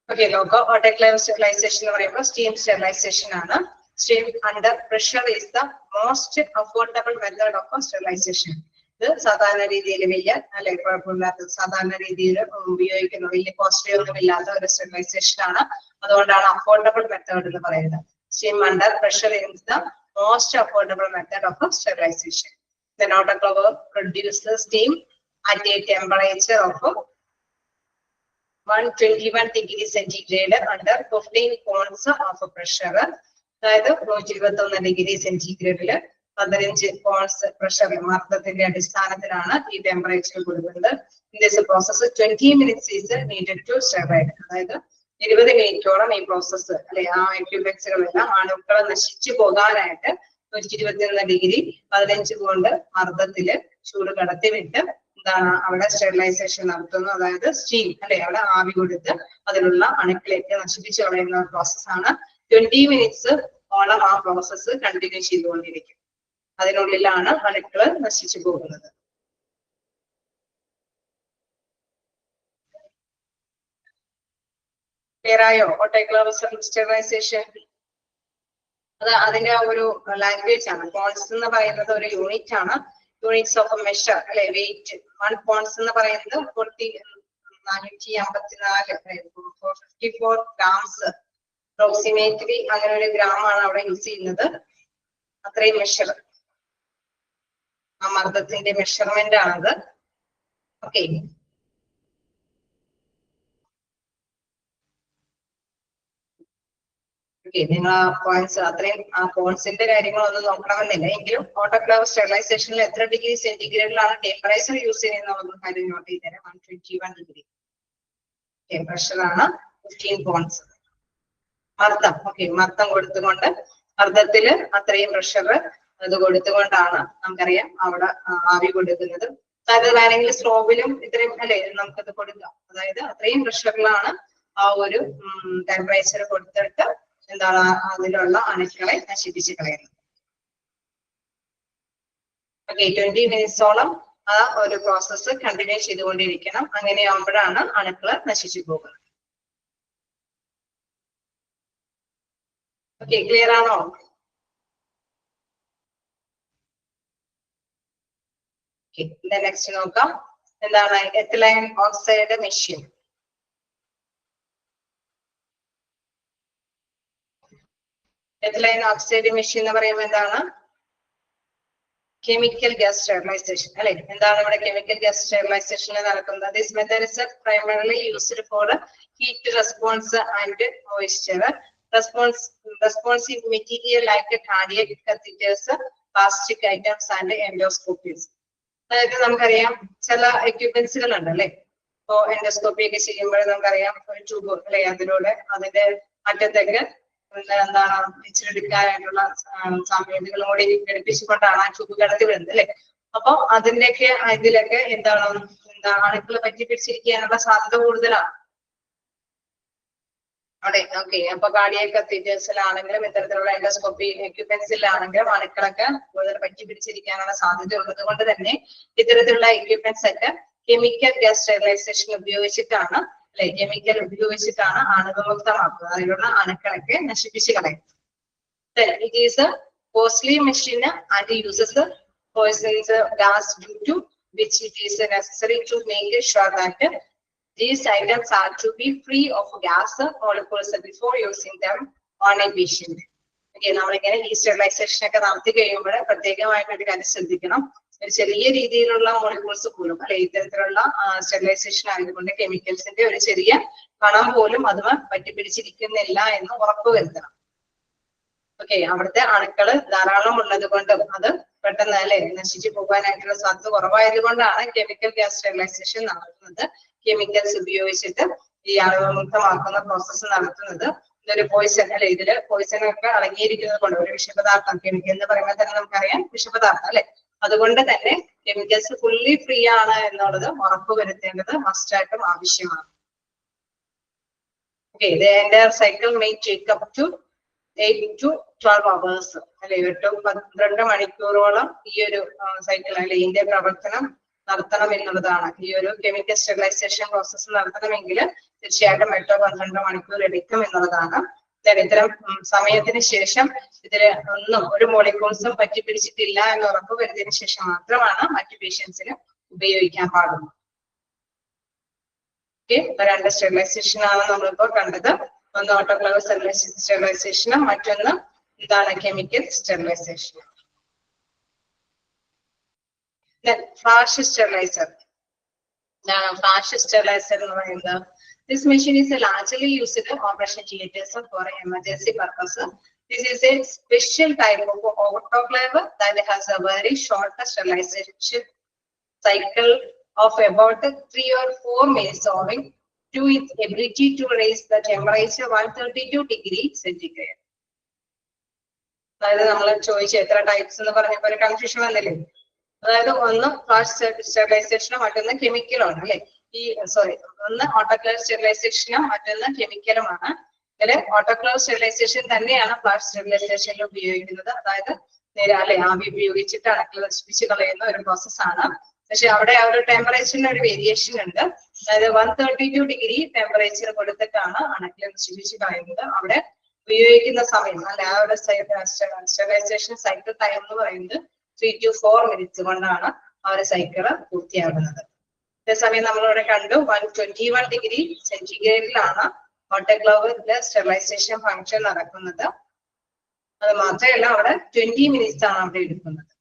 ഓക്കെ, നോക്കോ ഓട്ടോക്ലേവ് സ്റ്റെറിലൈസേഷൻ എന്ന് പറയുമ്പോൾ സ്റ്റീം സ്റ്റെറിലൈസേഷൻ ആണ്. Steam under pressure is the most affordable method of sterilisation. ഇത് സാധാരണ രീതിയിൽ വലിയ അല്ലെ കുഴപ്പമില്ലാത്ത സാധാരണ രീതിയിൽ ഉപയോഗിക്കുന്ന വലിയ കോസ്റ്റ്ലി ഒന്നും ഇല്ലാത്ത ഒരു സ്റ്റെറിലൈസേഷൻ ആണ്. അതുകൊണ്ടാണ് അഫോർഡബിൾ മെത്തേഡ് എന്ന് പറയുന്നത്. Steam under pressure is the most affordable method of sterilization. Then autoclave produces steam at a temperature of 121 degrees centigrade under 15 pounds of pressure. അതായത് 121 ഡിഗ്രി സെന്റിഗ്രേഡില് 15 പോൺസ് പ്രഷർ മർദ്ദത്തിന്റെ അടിസ്ഥാനത്തിലാണ് ഈ ടെമ്പറേച്ചർ കൊടുക്കുന്നത്. In this process 20 minutes is needed to sterilise. അതായത് 20 മിനിറ്റോളം ഈ process അല്ലെ ആ എക്യുപ്മെന്റ്സുകളെല്ലാം അണുക്കളെ നശിച്ചു പോകാനായിട്ട് 121 ഡിഗ്രി 15 കൊണ്ട് മർദ്ദത്തില് ചൂട് കടത്തി വിട്ട് അവിടെ സ്റ്റെറിലൈസേഷൻ നടത്തുന്നു. അതായത് സ്റ്റീം അല്ലെ അവിടെ ആവി കൊടുത്ത് അതിലുള്ള അണുക്കളെയൊക്കെ നശിപ്പിച്ചു കളയുന്ന പ്രോസസ്സാണ്. 20 മിനിറ്റ്സ് ഓളം ആ പ്രോസസ്സ് കണ്ടിന്യൂ ചെയ്തുകൊണ്ടിരിക്കും. അതിനുള്ളിലാണ് അണുക്കള് നശിച്ചു പോകുന്നത്. ക്ലിയറായോ ഓട്ടോക്ലേവ് സ്റ്റെറിലൈസേഷൻ? അത് അതിന്റെ ഒരു ലാംഗ്വേജ് ആണ്. പോൺസ് എന്ന് പറയുന്നത് ഒരു യൂണിറ്റ് ആണ്. യൂണിറ്റ്സ് ഓഫ് മെഷർ അല്ലെ വെയിറ്റ്. 1 പോൺസ് എന്ന് പറയുന്നത് 454 ഗ്രാംസ് അപ്രോക്സിമേറ്റ്ലി അങ്ങനെ ഒരു ഗ്രാം ആണ് അവിടെ യൂസ് ചെയ്യുന്നത്. അത്രയും മെഷർ ആ മർദ്ദത്തിന്റെ മെഷർമെന്റ് ആണത്. ഓക്കെ, നിങ്ങൾ ആ പോയിന്റ്സ് അത്രയും ആ പോയിന്റ്സിന്റെ കാര്യങ്ങളൊന്നും നോക്കണമെന്നില്ല. എങ്കിലും ഓട്ടോക്ലേവ് സ്റ്റെറിലൈസേഷനിൽ എത്ര ഡിഗ്രി സെന്റിഗ്രേഡിലാണ് ടെമ്പറേച്ചർ യൂസ് ചെയ്യുന്ന കാര്യം നോട്ട് ചെയ്തേരാം. 121 ഡിഗ്രി ടെമ്പറേച്ചർ ആണ്. 15 പോയിന്റ്സ് മർദ്ദം. ഓക്കെ, മർദ്ദം കൊടുത്തുകൊണ്ട് മർദ്ദത്തില് അത്രയും പ്രഷർ അത് കൊടുത്തുകൊണ്ടാണ് നമുക്കറിയാം അവിടെ ആവി കൊടുക്കുന്നത്. അതായത് വേണമെങ്കിൽ സ്ലോവിലും ഇത്രയും അല്ലെ നമുക്കത് കൊടുക്കാം. അതായത് അത്രയും പ്രഷറിലാണ് ആ ഒരു ടെമ്പറേച്ചർ കൊടുത്തിട്ട് അതിലുള്ള അണുക്കളെ നശിപ്പിച്ച് കളയുന്നത്. ഓക്കെ, 20 മിനിറ്റ്സോളം ആ ഒരു പ്രോസസ്സ് കണ്ടിന്യൂ ചെയ്തുകൊണ്ടിരിക്കണം. അങ്ങനെയാകുമ്പോഴാണ് അണുക്കള് നശിച്ചു പോകുന്നത്. ഓക്കെ, ക്ലിയർ ആണോ? നെക്സ്റ്റ് നോക്കാം. എന്താണ് എത്തിലൈൻ ഓക്സൈഡ് മെഷീൻ? എത്തിലൈൻ ഓക്സൈഡ് മെഷീൻ എന്ന് പറയുമ്പോൾ എന്താണ്? കെമിക്കൽ ഗ്യാസ് സ്റ്റെറിലൈസേഷൻ അല്ലെ. എന്താണ് ഇവിടെ കെമിക്കൽ ഗ്യാസ് സ്റ്റെറിലൈസേഷൻ നടക്കുന്നത്? This method is primarily used for heat response and moisture responsive material like cardiac catheters, plastic items and endoscopies. അതായത് നമുക്കറിയാം ചില എക്യുപ്മെന്റ്സുകൾ ഉണ്ടല്ലേ. ഇപ്പോ എൻഡോസ്കോപ്പി ഒക്കെ ചെയ്യുമ്പോൾ നമുക്കറിയാം ഒരു ട്യൂബ് അല്ലെ അതിലൂടെ അതിന്റെ അറ്റത്തേക്ക് എന്താണ് വെച്ചെടുക്കാനായിട്ടുള്ള സാമഗ്രികളും കൂടി ഘടിപ്പിച്ചുകൊണ്ടാണ് ആ ട്യൂബ് കടത്തി വിടുന്നത് അല്ലെ. അപ്പൊ അതിന്റെയൊക്കെ ഇതിലൊക്കെ അണുക്കൾ പറ്റിപ്പിടിച്ചിരിക്കാനുള്ള സാധ്യത കൂടുതലാണ് അവിടെ. ഓക്കെ, അപ്പൊ കാർഡിയക് കത്തീറ്റേഴ്സിലാണെങ്കിലും ഇത്തരത്തിലുള്ള എൻഡോസ്കോപ്പി എക്യുപ്മെന്റ്സിലാണെങ്കിലും അണുക്കളൊക്കെ കൂടുതൽ പറ്റി പിടിച്ചിരിക്കാനുള്ള സാധ്യത ഉള്ളത് കൊണ്ട് തന്നെ ഇത്തരത്തിലുള്ള എക്യുപ്മെന്റ്സ് ഒക്കെ കെമിക്കൽ ഗ്യാസ് സ്റ്റെറിലൈസേഷൻ ഉപയോഗിച്ചിട്ടാണ് അല്ലെ, കെമിക്കൽ ഉപയോഗിച്ചിട്ടാണ് അണുവിമുക്തമാക്കുന്നത്, അതിലുള്ള അണുക്കളൊക്കെ നശിപ്പിച്ച് കളയുന്നത്. It is a costly machine and uses a poisonous gas due to which it is necessary to make sure that these items are to be free of gas molecules before using them on a patient. Okay, നമ്മളിങ്ങനെ ഈ sterilisation ഒക്കെ നടത്തി കഴിയുമ്പോൾ പ്രത്യേകമായിട്ട് ഒരു കാര്യം ശ്രദ്ധിക്കണം. ഒരു ചെറിയ രീതിയിലുള്ള മോളിക്യൂൾസ് പോലും അല്ലെ ഇത്തരത്തിലുള്ള സ്റ്റെറിലൈസേഷൻ ആയതുകൊണ്ട് കെമിക്കൽസിന്റെ ഒരു ചെറിയ കണം പോലും അതും പറ്റിപ്പിടിച്ചിരിക്കുന്നില്ല എന്ന് ഉറപ്പുവരുത്തണം. ഓക്കെ, അവിടുത്തെ അണുക്കള് ധാരാളം ഉള്ളത് കൊണ്ടും അത് പെട്ടെന്ന് അല്ലെ നശിച്ചു പോകാനായിട്ടുള്ള സാധ്യത കുറവായത് കൊണ്ടാണ് കെമിക്കൽ ഗ്യാസ് സ്റ്റെറിലൈസേഷൻ നടത്തുന്നത്. കെമിക്കൽസ് ഉപയോഗിച്ചിട്ട് ഈ അണുവിമുക്തമാക്കുന്ന പ്രോസസ്സ് നടത്തുന്നത്. ഇതൊരു പോയിസൺ അല്ലെ, ഇതില് പോയിസൺ ഒക്കെ അടങ്ങിയിരിക്കുന്നത് കൊണ്ട് ഒരു വിഷപദാർത്ഥം, കെമിക്കൽ എന്ന് പറയുമ്പോൾ തന്നെ നമുക്കറിയാം വിഷപദാർത്ഥം അല്ലെ, അതുകൊണ്ട് തന്നെ കെമിക്കൽസ് ഫുള്ളി ഫ്രീ ആണ് എന്നുള്ളത് ഉറപ്പുവരുത്തേണ്ടത് മസ്റ്റായിട്ടും ആവശ്യമാണ്. Okay, the entire cycle may take up to 8 to 12 hours അല്ലെ, 8-12 മണിക്കൂറോളം ഈ ഒരു സൈക്കിൾ അല്ലെ ഇതിന്റെ പ്രവർത്തനം നടത്തണം എന്നുള്ളതാണ്. ഈ ഒരു കെമിക്കൽ സ്റ്റെറിലൈസേഷൻ പ്രോസസ്സ് നടത്തണമെങ്കിൽ തീർച്ചയായിട്ടും 8-12 മണിക്കൂർ എടുക്കും എന്നുള്ളതാണ്. ഇത്തരം സമയത്തിന് ശേഷം ഇതില് ഒന്നും ഒരു മോളിക്യൂൾസും പറ്റിപ്പിടിച്ചിട്ടില്ല എന്ന് ഉറപ്പ് വരുത്തിയതിനു ശേഷം മാത്രമാണ് മറ്റു പേഷ്യൻസിന് ഉപയോഗിക്കാൻ പാടുള്ളൂ. ഓക്കെ, രണ്ട് സ്റ്റെറിലൈസേഷൻ ആണ് നമ്മളിപ്പോ കണ്ടത്. ഒന്ന് ഓട്ടോക്ലേവ് സ്റ്റെറിലൈസേഷനും മറ്റൊന്ന് എന്താണ് chemical sterilisation. Flash steriliser. Flash steriliser എന്ന് പറയുന്നത് this machine is largely used in operation theaters for emergency purpose. This is a special type of autoclave that has a very short sterilization cycle of about 3 or 4 minutes, owing to its ability to raise the temperature 132 degrees centigrade. അതായത് നമ്മൾ ചോദിച്ച എത്ര types എന്ന് പറഞ്ഞപ്പോ ഒരു confusion വന്നില്ലേ. അതായത് ഒന്ന് ഫ്ലാഷ് സ്റ്റെറിലൈസേഷനും മറ്റൊന്ന് കെമിക്കലാണ് അല്ലെ. ഒന്ന് ഓട്ടോക്ലേവ് സ്റ്റെറിലൈസേഷനും മറ്റൊന്ന് കെമിക്കലുമാണ്. ഇതില് ഓട്ടോക്ലേവ് സ്റ്റെറിലൈസേഷൻ തന്നെയാണ് ഫ്ലാഷ് സ്റ്റെറിലൈസേഷനിൽ ഉപയോഗിക്കുന്നത്. അതായത് അല്ലെ ആവി ഉപയോഗിച്ചിട്ട് അണുക്കൾ നശിപ്പിച്ച് കളയുന്ന ഒരു പ്രോസസ്സാണ്. പക്ഷെ അവിടെ ആ ഒരു ടെമ്പറേച്ചറിന് ഒരു വേരിയേഷൻ ഉണ്ട്. അതായത് 132 ഡിഗ്രി ടെമ്പറേച്ചർ കൊടുത്തിട്ടാണ് അണുക്കളെ നശിപ്പിച്ച് കളയുന്നത്. അവിടെ ഉപയോഗിക്കുന്ന സമയം അല്ലെ ആ ഒരു സ്റ്റെറിലൈസേഷൻ സൈക്കിൾ ടൈം എന്ന് പറയുന്നത് 3 to 4 minutes കൊണ്ടാണ് ആ ഒരു സൈക്കിള് പൂർത്തിയാകുന്നത്. അതേസമയം നമ്മളിവിടെ കണ്ടു 121 ഡിഗ്രി സെന്റിഗ്രേഡിലാണ് ഓട്ടോക്ലേവിന്റെ സ്റ്റെറിലൈസേഷൻ ഫംഗ്ഷൻ നടക്കുന്നത്. അത് മാത്രമല്ല അവിടെ 20 minutes ആണ് അവിടെ എടുക്കുന്നത്.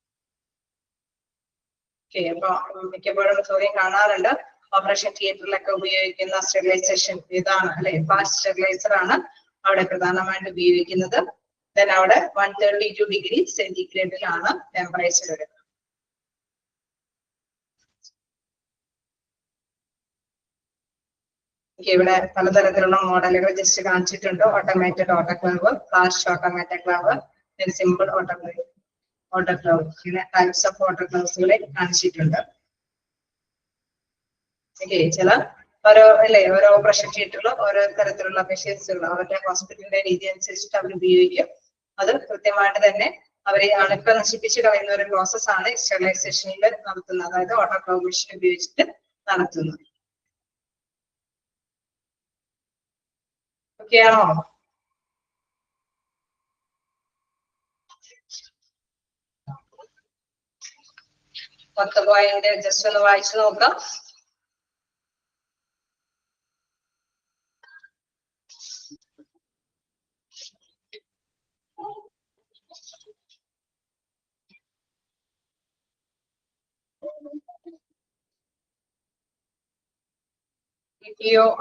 ഓക്കെ, അപ്പൊ മിക്കപ്പോഴും ചോദ്യം കാണാറുണ്ട് ഓപ്പറേഷൻ തിയേറ്ററിലൊക്കെ ഉപയോഗിക്കുന്ന സ്റ്റെറിലൈസേഷൻ ഇതാണ് അല്ലെ, ഫ്ലാഷ് സ്റ്റെറിലൈസർ ആണ് അവിടെ പ്രധാനമായിട്ട് ഉപയോഗിക്കുന്നത്. ദെൻ അവിടെ 132 ഡിഗ്രി സെന്റിഗ്രേഡിലാണ് ടെമ്പറേച്ചർ എടുക്കുന്നത്. ഇവിടെ പലതരത്തിലുള്ള മോഡലുകൾ ജസ്റ്റ് കാണിച്ചിട്ടുണ്ട്. ഓട്ടോമേറ്റഡ് ഓട്ടോക്ലേവ്, ഫ്ലാഷ് ഓട്ടോമാറ്റോക്ലേവ്, സിമ്പിൾ ഓട്ടോക്ലേവ്, ഇങ്ങനെ ടൈപ്സ് ഓഫ് ഓട്ടോക്ലേവ്സുകളെ കാണിച്ചിട്ടുണ്ട്. ഓക്കെ, ചില ഓരോ ഓപ്പറേഷൻ തിയേറ്ററിൽ ഓരോ തരത്തിലുള്ള മെഷീൻസുകൾ അവരുടെ ഹോസ്പിറ്റലിന്റെ രീതി അനുസരിച്ചിട്ട് അവർ ഉപയോഗിക്കും. അത് കൃത്യമായിട്ട് തന്നെ അവരെ അണുക്കൾ നശിപ്പിച്ച് കളയുന്ന ഒരു പ്രോസസ്സാണ് സ്റ്റെറിലൈസേഷനിൽ നടത്തുന്നത്, അതായത് ഓട്ടോക്ലേവ് മെഷീൻ ഉപയോഗിച്ചിട്ട് നടത്തുന്നത്. ഓക്കെയാണോ? പത്ത് പോയിന്റ് ജസ്റ്റ് ഒന്ന് വായിച്ചു നോക്കാം.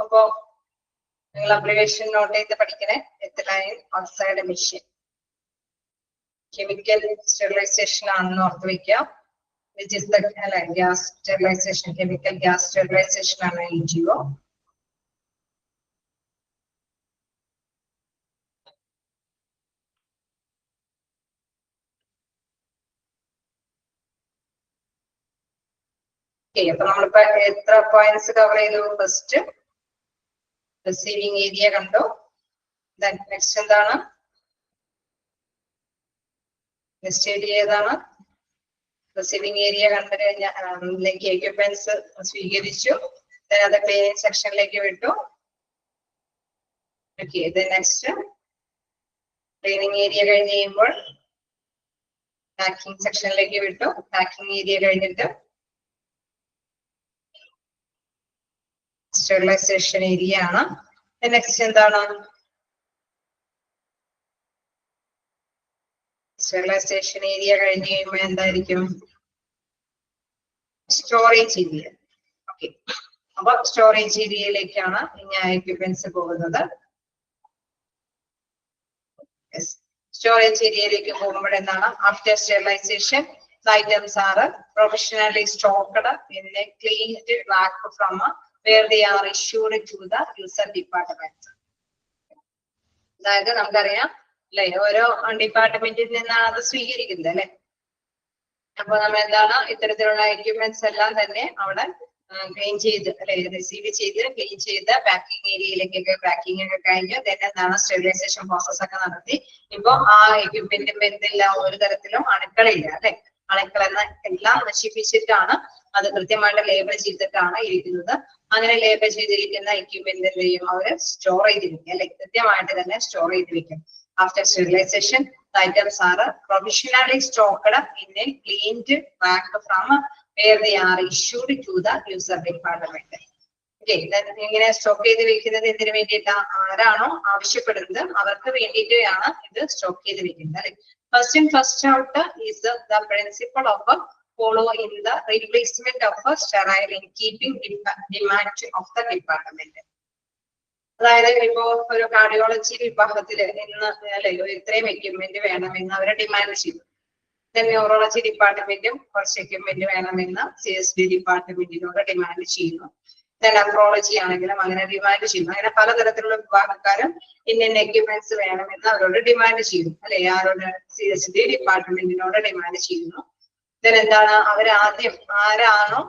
അപ്പോ നിങ്ങൾ അബ്രിവേഷൻ നോട്ട് ചെയ്ത് പഠിക്കണേ. എത്തലൈൻ ഓക്സൈഡ് മെഷീൻ കെമിക്കൽ സ്റ്റെറിലൈസേഷൻ ആണെന്ന് ഓർത്ത് വെക്കുക. which is the gas sterilization, chemical gas sterilization ആണ് EGO. അപ്പൊ നമ്മളിപ്പോ എത്ര പോയിന്റ്സ് കവർ ചെയ്തു? ഫസ്റ്റ് റിസീവിംഗ് ഏരിയ കണ്ടു. നെക്സ്റ്റ് എന്താണ്? നെക്സ്റ്റ് ഏരിയ ഏതാണ്? റിസീവിംഗ് ഏരിയ കണ്ടു കഴിഞ്ഞാൽ എക്യുപ്മെന്റ്സ് സ്വീകരിച്ചു. അത് ക്ലീനിങ് സെക്ഷനിലേക്ക് വിട്ടു. ഓക്കെ, ഇത് നെക്സ്റ്റ് ക്ലീനിങ് ഏരിയ കഴിഞ്ഞ് കഴിയുമ്പോൾ പാക്കിംഗ് സെക്ഷനിലേക്ക് വിട്ടു. പാക്കിംഗ് ഏരിയ കഴിഞ്ഞിട്ട് സ്റ്റെറിലൈസേഷൻ ഏരിയ ആണ്. നെക്സ്റ്റ് എന്താണ്? സ്റ്റെറിലൈസേഷൻ ഏരിയ കഴിഞ്ഞ് കഴിയുമ്പോൾ എന്തായിരിക്കും? Storage area. ഓക്കെ, അപ്പൊ സ്റ്റോറേജ് ഏരിയയിലേക്കാണ് ഇനി എക്യുപ്മെന്റ്സ് പോകുന്നത്. സ്റ്റോറേജ് ഏരിയയിലേക്ക് പോകുമ്പോൾ എന്താണ്? After sterilisation items are professionally stocked in a cleaned rack from where they are issued to the user department. അതായത് നമുക്കറിയാം അല്ലെ, ഓരോ ഡിപ്പാർട്ട്മെന്റിൽ നിന്നാണ് അത് സ്വീകരിക്കുന്നത് അല്ലെ. അപ്പൊ നമ്മൾ എന്താണ് ഇത്തരത്തിലുള്ള എക്യുപ്മെന്റ്സ് എല്ലാം തന്നെ അവിടെ ക്ലീൻ ചെയ്ത് അല്ലെ, റിസീവ് ചെയ്ത് ക്ലീൻ ചെയ്ത് പാക്കിംഗ് ഏരിയയിലേക്കൊക്കെ പാക്കിംഗ് ഒക്കെ കഴിഞ്ഞ് എന്താണ് സ്റ്റെറിലൈസേഷൻ പ്രോസസ് ഒക്കെ നടത്തി. ഇപ്പൊ ആ എക്യുപ്മെന്റ് എന്തെല്ലാം ഒരു തരത്തിലും അണുക്കളില്ല അല്ലെ. അണുക്കളെന്ന എല്ലാം നശിപ്പിച്ചിട്ടാണ് അത് കൃത്യമായിട്ട് ലേബൽ ചെയ്തിട്ടാണ് ഇരിക്കുന്നത്. അങ്ങനെ ലേബൽ ചെയ്തിരിക്കുന്ന എക്യുപ്മെന്റ് എന്ത് ചെയ്യും? അവര് സ്റ്റോർ ചെയ്തിരിക്കും അല്ലെ, കൃത്യമായിട്ട് തന്നെ സ്റ്റോർ ചെയ്ത് വെക്കും. After sterilisation items are provisionally stocked in a cleaned rack from where they are issued to the user department. Okay, ഇങ്ങനെ സ്റ്റോക്ക് ചെയ്ത് വെക്കുന്നത് എന്തിനു വേണ്ടിയിട്ടാ? ആരാണോ ആവശ്യപ്പെടുന്നത് അവർക്ക് വേണ്ടിയിട്ടാണ് ഇത് സ്റ്റോക്ക് ചെയ്ത് വെക്കുന്നത് അല്ലെ. First in first out is the principle of follow in the replacement of sterile in keeping demand of the department. അതായത് ഇപ്പോ ഒരു കാർഡിയോളജി വിഭാഗത്തില് ഇന്ന് അല്ലെ ഇത്രയും എക്യുപ്മെന്റ് വേണമെന്ന് അവരെ ഡിമാൻഡ് ചെയ്തു. ന്യൂറോളജി ഡിപ്പാർട്ട്മെന്റും കുറച്ച് എക്യുപ്മെന്റ് വേണമെന്ന് CSD ഡിപ്പാർട്ട്മെന്റിനോട് ഡിമാൻഡ് ചെയ്യുന്നു. നെഫ്രോളജി ആണെങ്കിലും അങ്ങനെ ഡിമാൻഡ് ചെയ്യുന്നു. അങ്ങനെ പലതരത്തിലുള്ള വിഭാഗക്കാരും ഇന്ന എക്യുപ്മെന്റ്സ് വേണമെന്ന് അവരോട് ഡിമാൻഡ് ചെയ്യുന്നു അല്ലെ. ആരോട്? CSD ഡിപ്പാർട്ട്മെന്റിനോട് ഡിമാൻഡ് ചെയ്യുന്നു. എന്താണ് അവരാദ്യം ആരാണോ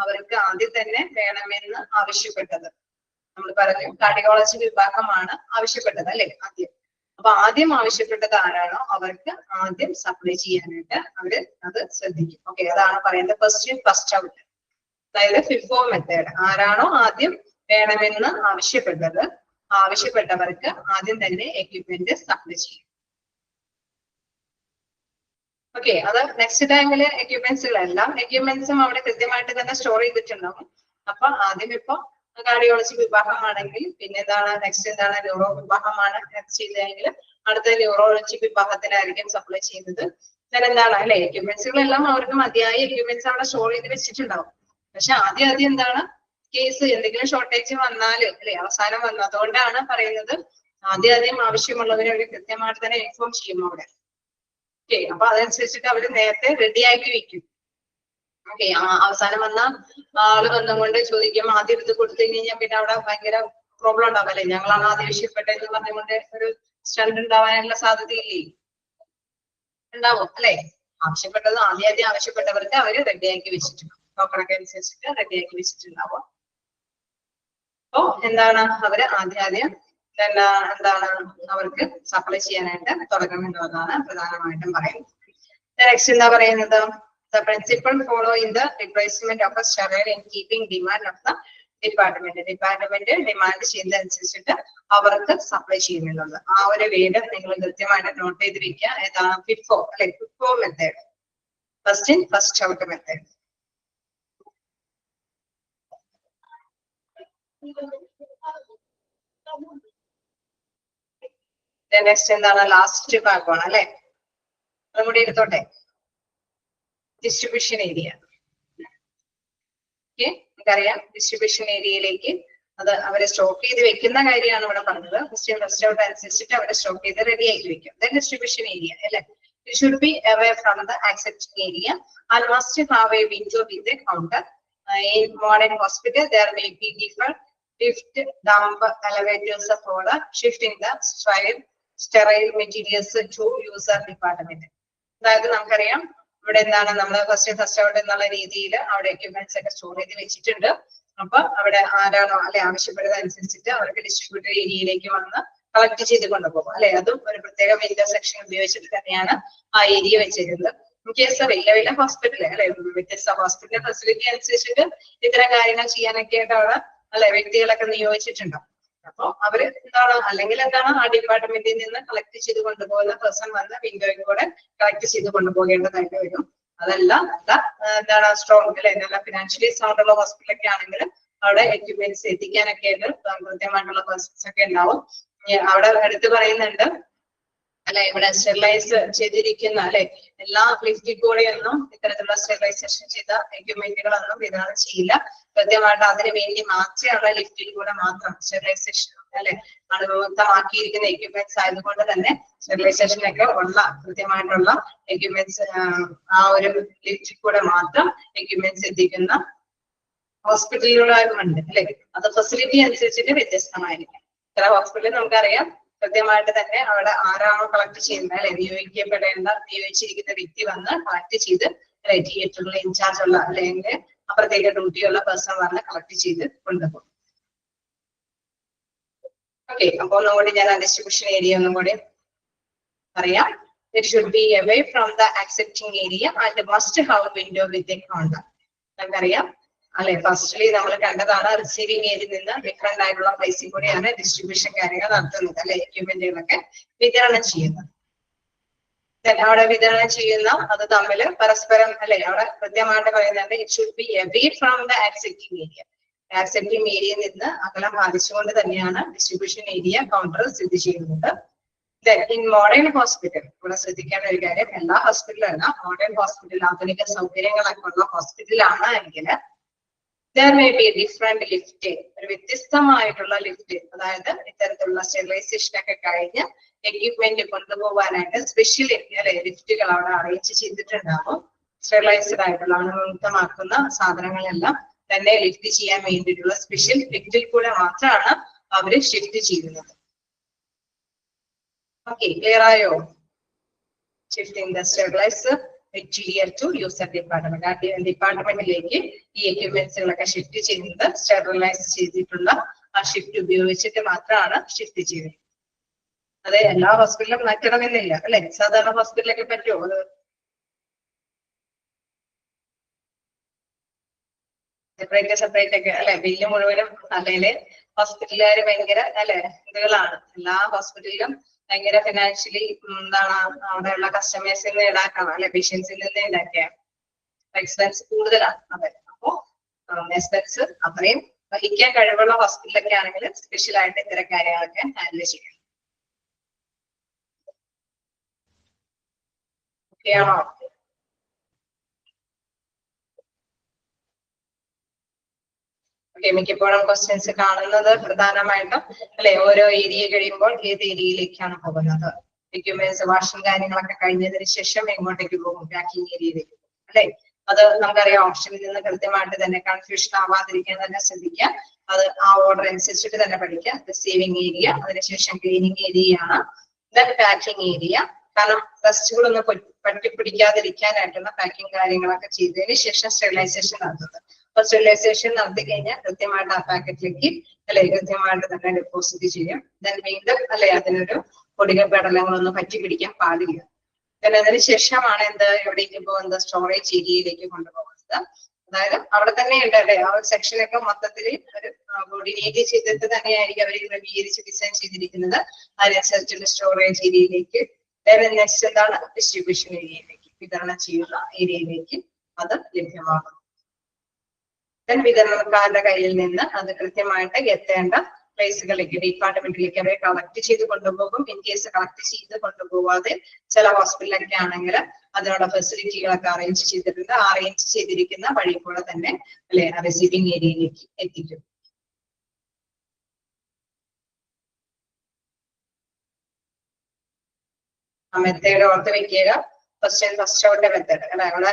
അവർക്ക് ആദ്യം തന്നെ വേണമെന്ന് ആവശ്യപ്പെട്ടത്. നമ്മൾ പറഞ്ഞു കാർഡിയോളജി വിഭാഗമാണ് ആവശ്യപ്പെട്ടത് അല്ലെ ആദ്യം. അപ്പൊ ആദ്യം ആവശ്യപ്പെട്ടത് ആരാണോ അവർക്ക് ആദ്യം സപ്ലൈ ചെയ്യാനായിട്ട് അവര് അത് ശ്രദ്ധിക്കും. ഓക്കെ, അതാണ് പറയുന്നത് ഫസ്റ്റ് ഇൻ ഫസ്റ്റ് ഔട്ട്. അതായത് FIFO മെത്തേഡ്. ആരാണോ ആദ്യം വേണമെന്ന് ആവശ്യപ്പെട്ടവർക്ക് ആദ്യം തന്നെ എക്യുപ്മെന്റ് സപ്ലൈ ചെയ്യും. ഓക്കെ, അത് നെക്സ്റ്റ് ടൈമില് എക്യുപ്മെന്റ്സും അവിടെ കൃത്യമായിട്ട് തന്നെ സ്റ്റോർ ചെയ്തിട്ടുണ്ടാവും. അപ്പൊ ആദ്യം ഇപ്പൊ കാർഡിയോളജി വിഭാഗമാണെങ്കിൽ പിന്നെ എന്താണ് നെക്സ്റ്റ് എന്താണ് ന്യൂറോ വിഭാഗമാണ് ചെയ്തതെങ്കിൽ അടുത്ത ന്യൂറോളജി വിഭാഗത്തിലായിരിക്കും സപ്ലൈ ചെയ്യുന്നത്. എന്താണ് അല്ലെ എക്യുപ്മെന്റ്സുകളെല്ലാം അവർക്ക് മതിയായ എക്യുപ്മെന്റ്സ് അവിടെ സ്റ്റോർ ചെയ്ത് വെച്ചിട്ടുണ്ടാവും. പക്ഷെ ആദ്യം എന്താണ് കേസ് എന്തെങ്കിലും ഷോർട്ടേജ് വന്നാല് അല്ലെ അവസാനം വന്നു. അതുകൊണ്ടാണ് പറയുന്നത് ആദ്യം ആവശ്യമുള്ളവരെ അവർ കൃത്യമായിട്ട് തന്നെ ഇൻഫോം ചെയ്യും അവിടെ. ഓക്കെ, അപ്പൊ അതനുസരിച്ചിട്ട് അവര് നേരത്തെ റെഡിയാക്കി വെക്കും. ഓക്കെ, അവസാനം വന്ന ആള് വന്നുകൊണ്ട് ചോദിക്കും ആദ്യം എടുത്ത് കൊടുത്തു കഴിഞ്ഞാൽ പിന്നെ അവിടെ ഭയങ്കര പ്രോബ്ലം ഉണ്ടാവും അല്ലെ. ഞങ്ങളാണ് ആദ്യം ആവശ്യപ്പെട്ടതെന്ന് പറഞ്ഞുകൊണ്ട് ഒരു സ്റ്റണ്ട് ഉണ്ടാവാനുള്ള സാധ്യതയില്ലേ? ഉണ്ടാവും അല്ലെ. ആവശ്യപ്പെട്ടത് ആദ്യം ആവശ്യപ്പെട്ടവർക്ക് അവര് റെഡിയാക്കി വെച്ചിട്ടുണ്ടാവും. ടോക്കണൊക്കെ അനുസരിച്ചിട്ട് റെഡിയാക്കി വെച്ചിട്ടുണ്ടാവും. അപ്പോ എന്താണ് അവര് ആദ്യം എന്താണ് അവർക്ക് സപ്ലൈ ചെയ്യാനായിട്ട് തുടങ്ങുമെന്നുള്ളതാണ് പ്രധാനമായിട്ടും പറയുന്നത്. നെക്സ്റ്റ് എന്താ പറയുന്നത്? The principle follow in the replacement of a sterile in keeping demand of the department. Department demand ചെയ്യുന്നതനുസരിച്ചിട്ട് അവർക്ക് സപ്ലൈ ചെയ്യുന്നുള്ളത്. ആ ഒരു വേർഡ് നിങ്ങൾ കൃത്യമായിട്ട് നോട്ട് ചെയ്ത് വെക്കുക. ഏതാണ്? FIFO അല്ലെ, FIFO method, first in first out method. Next എന്താണ്? ലാസ്റ്റ് ഭാഗമാണ് അല്ലെ. അതും കൂടി എടുത്തോട്ടെ. Distribution area. ഓക്കെ, നമുക്കറിയാം ഡിസ്ട്രിബ്യൂഷൻ ഏരിയയിലേക്ക് അത് അവരെ സ്റ്റോക്ക് ചെയ്ത് വെക്കുന്ന കാര്യമാണ് ഇവിടെ പറഞ്ഞത്. ഫസ്റ്റ് ഔട്ട് അനുസരിച്ചിട്ട് അവരെ സ്റ്റോക്ക് ചെയ്ത് റെഡി ആക്കി വെക്കും. ഡിസ്ട്രിബ്യൂഷൻ ഏരിയ അല്ലെ. It should be away from the accepting area and must have a window with a counter. In modern hospital there may be different lift, dump, elevators for the shifting the sterile materials to user department. അതായത് നമുക്കറിയാം ഇവിടെ എന്താണ് നമ്മൾ first out എന്നുള്ള രീതിയിൽ അവിടെ equipments ഒക്കെ store ചെയ്ത് വെച്ചിട്ടുണ്ട്. അപ്പൊ അവിടെ ആരാണോ അല്ലെ ആവശ്യപ്പെടുന്നത് അനുസരിച്ചിട്ട് അവർക്ക് ഡിസ്ട്രിബ്യൂട്ടർ ഏരിയയിലേക്ക് വന്ന് കളക്ട് ചെയ്ത് കൊണ്ടുപോകും അല്ലെ. അതും ഒരു പ്രത്യേക വിൻഡോ സെക്ഷൻ ഉപയോഗിച്ചിട്ട് തന്നെയാണ് ആ ഏരിയ വെച്ചിരുന്നത്. കേസ് വലിയ വലിയ ഹോസ്പിറ്റൽ അല്ലെ, വ്യത്യസ്ത ഹോസ്പിറ്റൽ ഫെസിലിറ്റി അനുസരിച്ചിട്ട് ഇത്തരം കാര്യങ്ങൾ ചെയ്യാനൊക്കെ ആയിട്ട് അവിടെ അല്ലെ വ്യക്തികളൊക്കെ നിയോഗിച്ചിട്ടുണ്ടാവും. അപ്പൊ അവര് എന്താണ് അല്ലെങ്കിൽ എന്താണ് ആ ഡിപ്പാർട്ട്മെന്റിൽ നിന്ന് കളക്ട് ചെയ്ത് കൊണ്ടുപോകുന്ന പേഴ്സൺ വന്ന് വിൻഡോയിൽ കൂടെ കളക്ട് ചെയ്ത് കൊണ്ടുപോകേണ്ടതായിട്ട് വരും. അതല്ല എന്താണ് സ്ട്രോങ് അല്ലെ, നല്ല ഫിനാൻഷ്യലി സൗണ്ട് ഉള്ള ഹോസ്പിറ്റലൊക്കെ ആണെങ്കിൽ അവിടെ എക്യുപ്മെന്റ്സ് എത്തിക്കാനൊക്കെ ആയിട്ട് കൃത്യമായിട്ടുള്ള പേഴ്സൺസ് ഒക്കെ ഉണ്ടാവും. അവിടെ എടുത്ത് പറയുന്നുണ്ട് അല്ലെ, ഇവിടെ സ്റ്റെറിലൈസ് ചെയ്തിരിക്കുന്ന അല്ലെ എല്ലാ ലിഫ്റ്റിൽ കൂടെയൊന്നും ഇത്തരത്തിലുള്ള സ്റ്റെറിലൈസേഷൻ ചെയ്ത എക്യുപ്മെന്റുകളൊന്നും വിതരണം ചെയ്യില്ല. കൃത്യമായിട്ട് അതിന് വേണ്ടി മാത്രമുള്ള ലിഫ്റ്റിൽ കൂടെ മാത്രം സ്റ്റെറിലൈസേഷൻ അല്ലെ അണുവിമുക്തമാക്കിയിരിക്കുന്ന എക്യുപ്മെന്റ്സ് ആയതുകൊണ്ട് തന്നെ സ്റ്റെറിലൈസേഷനൊക്കെ ഉള്ള കൃത്യമായിട്ടുള്ള എക്യുപ്മെന്റ്സ് ആ ഒരു ലിഫ്റ്റിൽ കൂടെ മാത്രം എക്യുപ്മെന്റ്സ് എത്തിക്കുന്ന ഹോസ്പിറ്റലുകളുണ്ട് അല്ലെ. അത് ഫെസിലിറ്റി അനുസരിച്ചിട്ട് വ്യത്യസ്തമായിരിക്കും. ചില ഹോസ്പിറ്റലിൽ നമുക്കറിയാം കൃത്യമായിട്ട് തന്നെ അവിടെ ആരാണോ കളക്ട് ചെയ്യുന്നത് അല്ലെ, നിയോഗിച്ചിരിക്കുന്ന വ്യക്തി വന്ന് കളക്ട് ചെയ്ത് അല്ലെ തിയേറ്ററിൽ ഇൻചാർജ് ഉള്ള അല്ലെങ്കിൽ പ്രത്യേക ഡ്യൂട്ടിയുള്ള പേഴ്സൺ വന്ന് കളക്ട് ചെയ്ത് കൊണ്ടുപോകും. ഓക്കെ, അപ്പൊ ഒന്നുകൂടി ഞാൻ ഡിസ്ട്രിബ്യൂഷൻ ഏരിയ ഒന്നും കൂടി പറയാം. It should be away from the accepting area and must have a window with a counter. നമുക്കറിയാം അല്ലെ, ഫസ്റ്റ്ലി നമ്മൾ കണ്ടതാണ് റിസീവിംഗ് ഏരിയയിൽ നിന്ന് ഡിഫറെന്റ് ആയിട്ടുള്ള പ്ലേസിൽ കൂടെയാണ് ഡിസ്ട്രിബ്യൂഷൻ കാര്യങ്ങൾ നടത്തുന്നത് അല്ലെ, എക്യുപ്മെന്റുകളൊക്കെ വിതരണം ചെയ്യുന്നത്. അവിടെ വിതരണം ചെയ്യുന്ന അത് തമ്മിൽ പരസ്പരം അല്ലെ അവിടെ കൃത്യമായിട്ട് പറയുന്നുണ്ട് it should be away from the accepting area. Accepting ഏരിയയിൽ നിന്ന് അകലം പാലിച്ചുകൊണ്ട് തന്നെയാണ് ഡിസ്ട്രിബ്യൂഷൻ ഏരിയ കൗണ്ടർ സ്ഥിതി ചെയ്യുന്നത്. ഇൻ മോഡേൺ ഹോസ്പിറ്റൽ ഇവിടെ ശ്രദ്ധിക്കേണ്ട ഒരു കാര്യം, എല്ലാ ഹോസ്പിറ്റലല്ല, മോഡേൺ ഹോസ്പിറ്റൽ ആധുനിക സൗകര്യങ്ങളൊക്കെ ഉള്ള ഹോസ്പിറ്റലാണ് എങ്കിൽ there may be different lift, ഒരു വ്യത്യസ്തമായിട്ടുള്ള ലിഫ്റ്റ്, അതായത് ഇത്തരത്തിലുള്ള സ്റ്റെറിലൈസേഷൻ ഒക്കെ കഴിഞ്ഞ് എക്യുപ്മെന്റ് കൊണ്ടുപോകാനായിട്ട് സ്പെഷ്യൽ അല്ലെ ലിഫ്റ്റുകൾ അവിടെ അറേഞ്ച് ചെയ്തിട്ടുണ്ടാവും. സ്റ്റെറിലൈസ്ഡ് ആയിട്ടുള്ള അണുമുക്തമാക്കുന്ന സാധനങ്ങളെല്ലാം തന്നെ ലിഫ്റ്റ് ചെയ്യാൻ വേണ്ടിയിട്ടുള്ള സ്പെഷ്യൽ ലിഫ്റ്റിൽ കൂടെ മാത്രമാണ് അവര് ഷിഫ്റ്റ് ചെയ്യുന്നത്. ഓക്കെ, ക്ലിയർ ആയോ? Shifting the steriliser material to user department. ആ ഡിപ്പാർട്ട്മെന്റിലേക്ക് ഈ എക്യുപ്മെന്റ്സുകളൊക്കെ ഷിഫ്റ്റ് ചെയ്യുന്നത് സ്റ്റെറിലൈസ് ചെയ്തിട്ടുള്ള ആ ഷിഫ്റ്റ് ഉപയോഗിച്ചിട്ട് മാത്രമാണ് ഷിഫ്റ്റ് ചെയ്യുന്നത്. അതെ, എല്ലാ ഹോസ്പിറ്റലിലും മാറ്റണമെന്നില്ല അല്ലെ. സാധാരണ ഹോസ്പിറ്റലൊക്കെ പറ്റുമോ അത്? സെപ്പറേറ്റ് ഒക്കെ അല്ലെ, ബില്ല് മുഴുവനും അല്ലെങ്കിൽ ഹോസ്പിറ്റലുകാര് ഭയങ്കര അല്ലെ ഇതുകളാണ്. എല്ലാ ഹോസ്പിറ്റലിലും ഭയങ്കര ഫിനാൻഷ്യലി എന്താണ് അവിടെയുള്ള കസ്റ്റമേഴ്സിൽ നിന്ന് ഈടാക്കണം അല്ലെ, പേഷ്യൻസിൽ നിന്ന് ഈടാക്കിയ എക്സ്പെൻസ് കൂടുതലാണ്. അതെ, അപ്പോ എക്സ്പെൻസ് അത്രയും വഹിക്കാൻ കഴിവുള്ള ഹോസ്പിറ്റലൊക്കെ ആണെങ്കിൽ സ്പെഷ്യൽ ആയിട്ട് ഇത്തരം കാര്യങ്ങളൊക്കെ ഹാൻഡിൽ ചെയ്യണം. ഓക്കെ ആണോ? മിക്കപ്പോഴും ക്വസ്റ്റ്യൻസ് കാണുന്നത് പ്രധാനമായിട്ടും അല്ലെ ഓരോ ഏരിയ കഴിയുമ്പോൾ ഏത് ഏരിയയിലേക്കാണ് പോകുന്നത്. എക്യുപ്മെന്റ്സ് വാഷിംഗ് കാര്യങ്ങളൊക്കെ കഴിഞ്ഞതിന് ശേഷം എങ്ങോട്ടേക്ക് പോകും? പാക്കിംഗ് ഏരിയയിലേക്ക് പോകും അല്ലെ. അത് നമുക്കറിയാം, ഓപ്ഷനിൽ നിന്ന് കൃത്യമായിട്ട് തന്നെ കൺഫ്യൂഷൻ ആവാതിരിക്കാൻ തന്നെ ശ്രദ്ധിക്കുക. അത് ആ ഓർഡർ അനുസരിച്ചിട്ട് തന്നെ പഠിക്കുക. റിസീവിംഗ് ഏരിയ, അതിനുശേഷം ക്ലീനിങ് ഏരിയയാണ്, ദെൻ പാക്കിംഗ് ഏരിയ. കാരണം ടെസ്റ്റുകളൊന്നും പറ്റിപ്പിടിക്കാതിരിക്കാനായിട്ടുള്ള പാക്കിംഗ് കാര്യങ്ങളൊക്കെ ചെയ്തതിന് ശേഷം സ്റ്റെറിലൈസേഷൻ നടത്തുന്നത്. അപ്പൊ സ്റ്റെറിലൈസേഷൻ നടത്തി കഴിഞ്ഞാൽ കൃത്യമായിട്ട് ആ പാക്കറ്റിലേക്ക് അല്ലെ കൃത്യമായിട്ട് തന്നെ ഡെപ്പോസിറ്റ് ചെയ്യും. ദെൻ വീണ്ടും അല്ലെ അതിനൊരു പൊടികൾ പടലങ്ങളൊന്നും പറ്റിപ്പിടിക്കാൻ പാടില്ല. ദെൻ അതിന് ശേഷമാണ് എന്ത് എവിടേക്ക് പോകുന്നത്? സ്റ്റോറേജ് ഏരിയയിലേക്ക് കൊണ്ടുപോകുന്നത്. അതായത് അവിടെ തന്നെ ഉണ്ട് അല്ലെ ആ ഒരു സെക്ഷനൊക്കെ മൊത്തത്തിൽ ഒരു കോർഡിനേറ്റ് ചെയ്തിട്ട് തന്നെയായിരിക്കും അവർ ക്രമീകരിച്ച് ഡിസൈൻ ചെയ്തിരിക്കുന്നത്. അതിനനുസരിച്ചുള്ള സ്റ്റോറേജ് ഏരിയയിലേക്ക്, നെക്സ്റ്റ് എന്താണ് ഡിസ്ട്രിബ്യൂഷൻ ഏരിയയിലേക്ക്, വിതരണം ചെയ്യുന്ന ഏരിയയിലേക്ക് അത് ലഭ്യമാകും. ദെൻ വിതരണക്കാരുടെ കയ്യിൽ നിന്ന് അത് കൃത്യമായിട്ട് എത്തേണ്ട പ്ലേസുകളിലേക്ക് ഡിപ്പാർട്ട്മെന്റിലേക്ക് അവരെ കളക്ട് ചെയ്ത് കൊണ്ടുപോകും. ഇൻ കേസ് കളക്ട് ചെയ്ത് കൊണ്ടുപോകാതെ ചില ഹോസ്പിറ്റലൊക്കെ ആണെങ്കിൽ അതിനുള്ള ഫെസിലിറ്റികളൊക്കെ അറേഞ്ച് ചെയ്തിട്ടുണ്ട്. അറേഞ്ച് ചെയ്തിരിക്കുന്ന വഴി കൂടെ തന്നെ അല്ലെ റിസീവിംഗ് ഏരിയയിലേക്ക് എത്തിക്കും. ആ മെത്തേഡ് ഓർത്ത് വെക്കുക. ഫസ്റ്റ് ഔട്ട് മെത്തേഡ് അല്ലെ, അവിടെ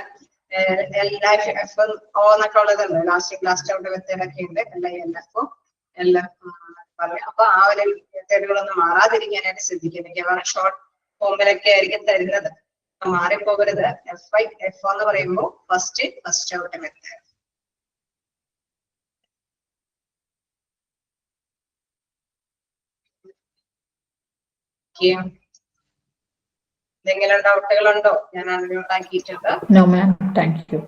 എന്നൊക്കെ ഉള്ളതുണ്ട്. ലാസ്റ്റ് ഔട്ട് മെത്തേഡ് ഒക്കെ ഉണ്ട്. LINF എല്ലാം പറയാം. അപ്പൊ ആ ഒരു മെത്തേഡുകളൊന്നും മാറാതിരിക്കാനായിട്ട് ശ്രദ്ധിക്കുന്നത്. അവർ ഷോർട്ട് ഫോമിലൊക്കെ ആയിരിക്കും തരുന്നത്, മാറിപ്പോകരുത്. FO എന്ന് പറയുമ്പോൾ ഫസ്റ്റ് ഔട്ട് മെത്തേഡ്. എന്തെങ്കിലും ഡൗട്ടുകൾ ഉണ്ടോ? ഞാൻ അൺമ്യൂട്ട് ആക്കിയിട്ടുണ്ട്. No, ma'am. Thank you.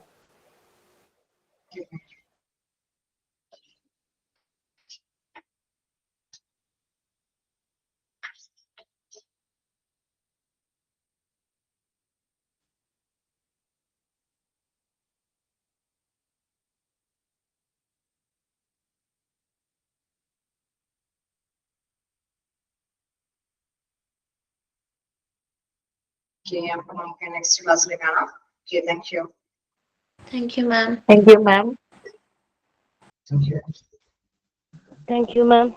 അപ്പൊ നമുക്ക് നെക്സ്റ്റ് ക്ലാസ്സിൽ കാണാം. Thank you. Thank you, ma'am. Thank you, ma'am. Thank you. Thank you, ma'am.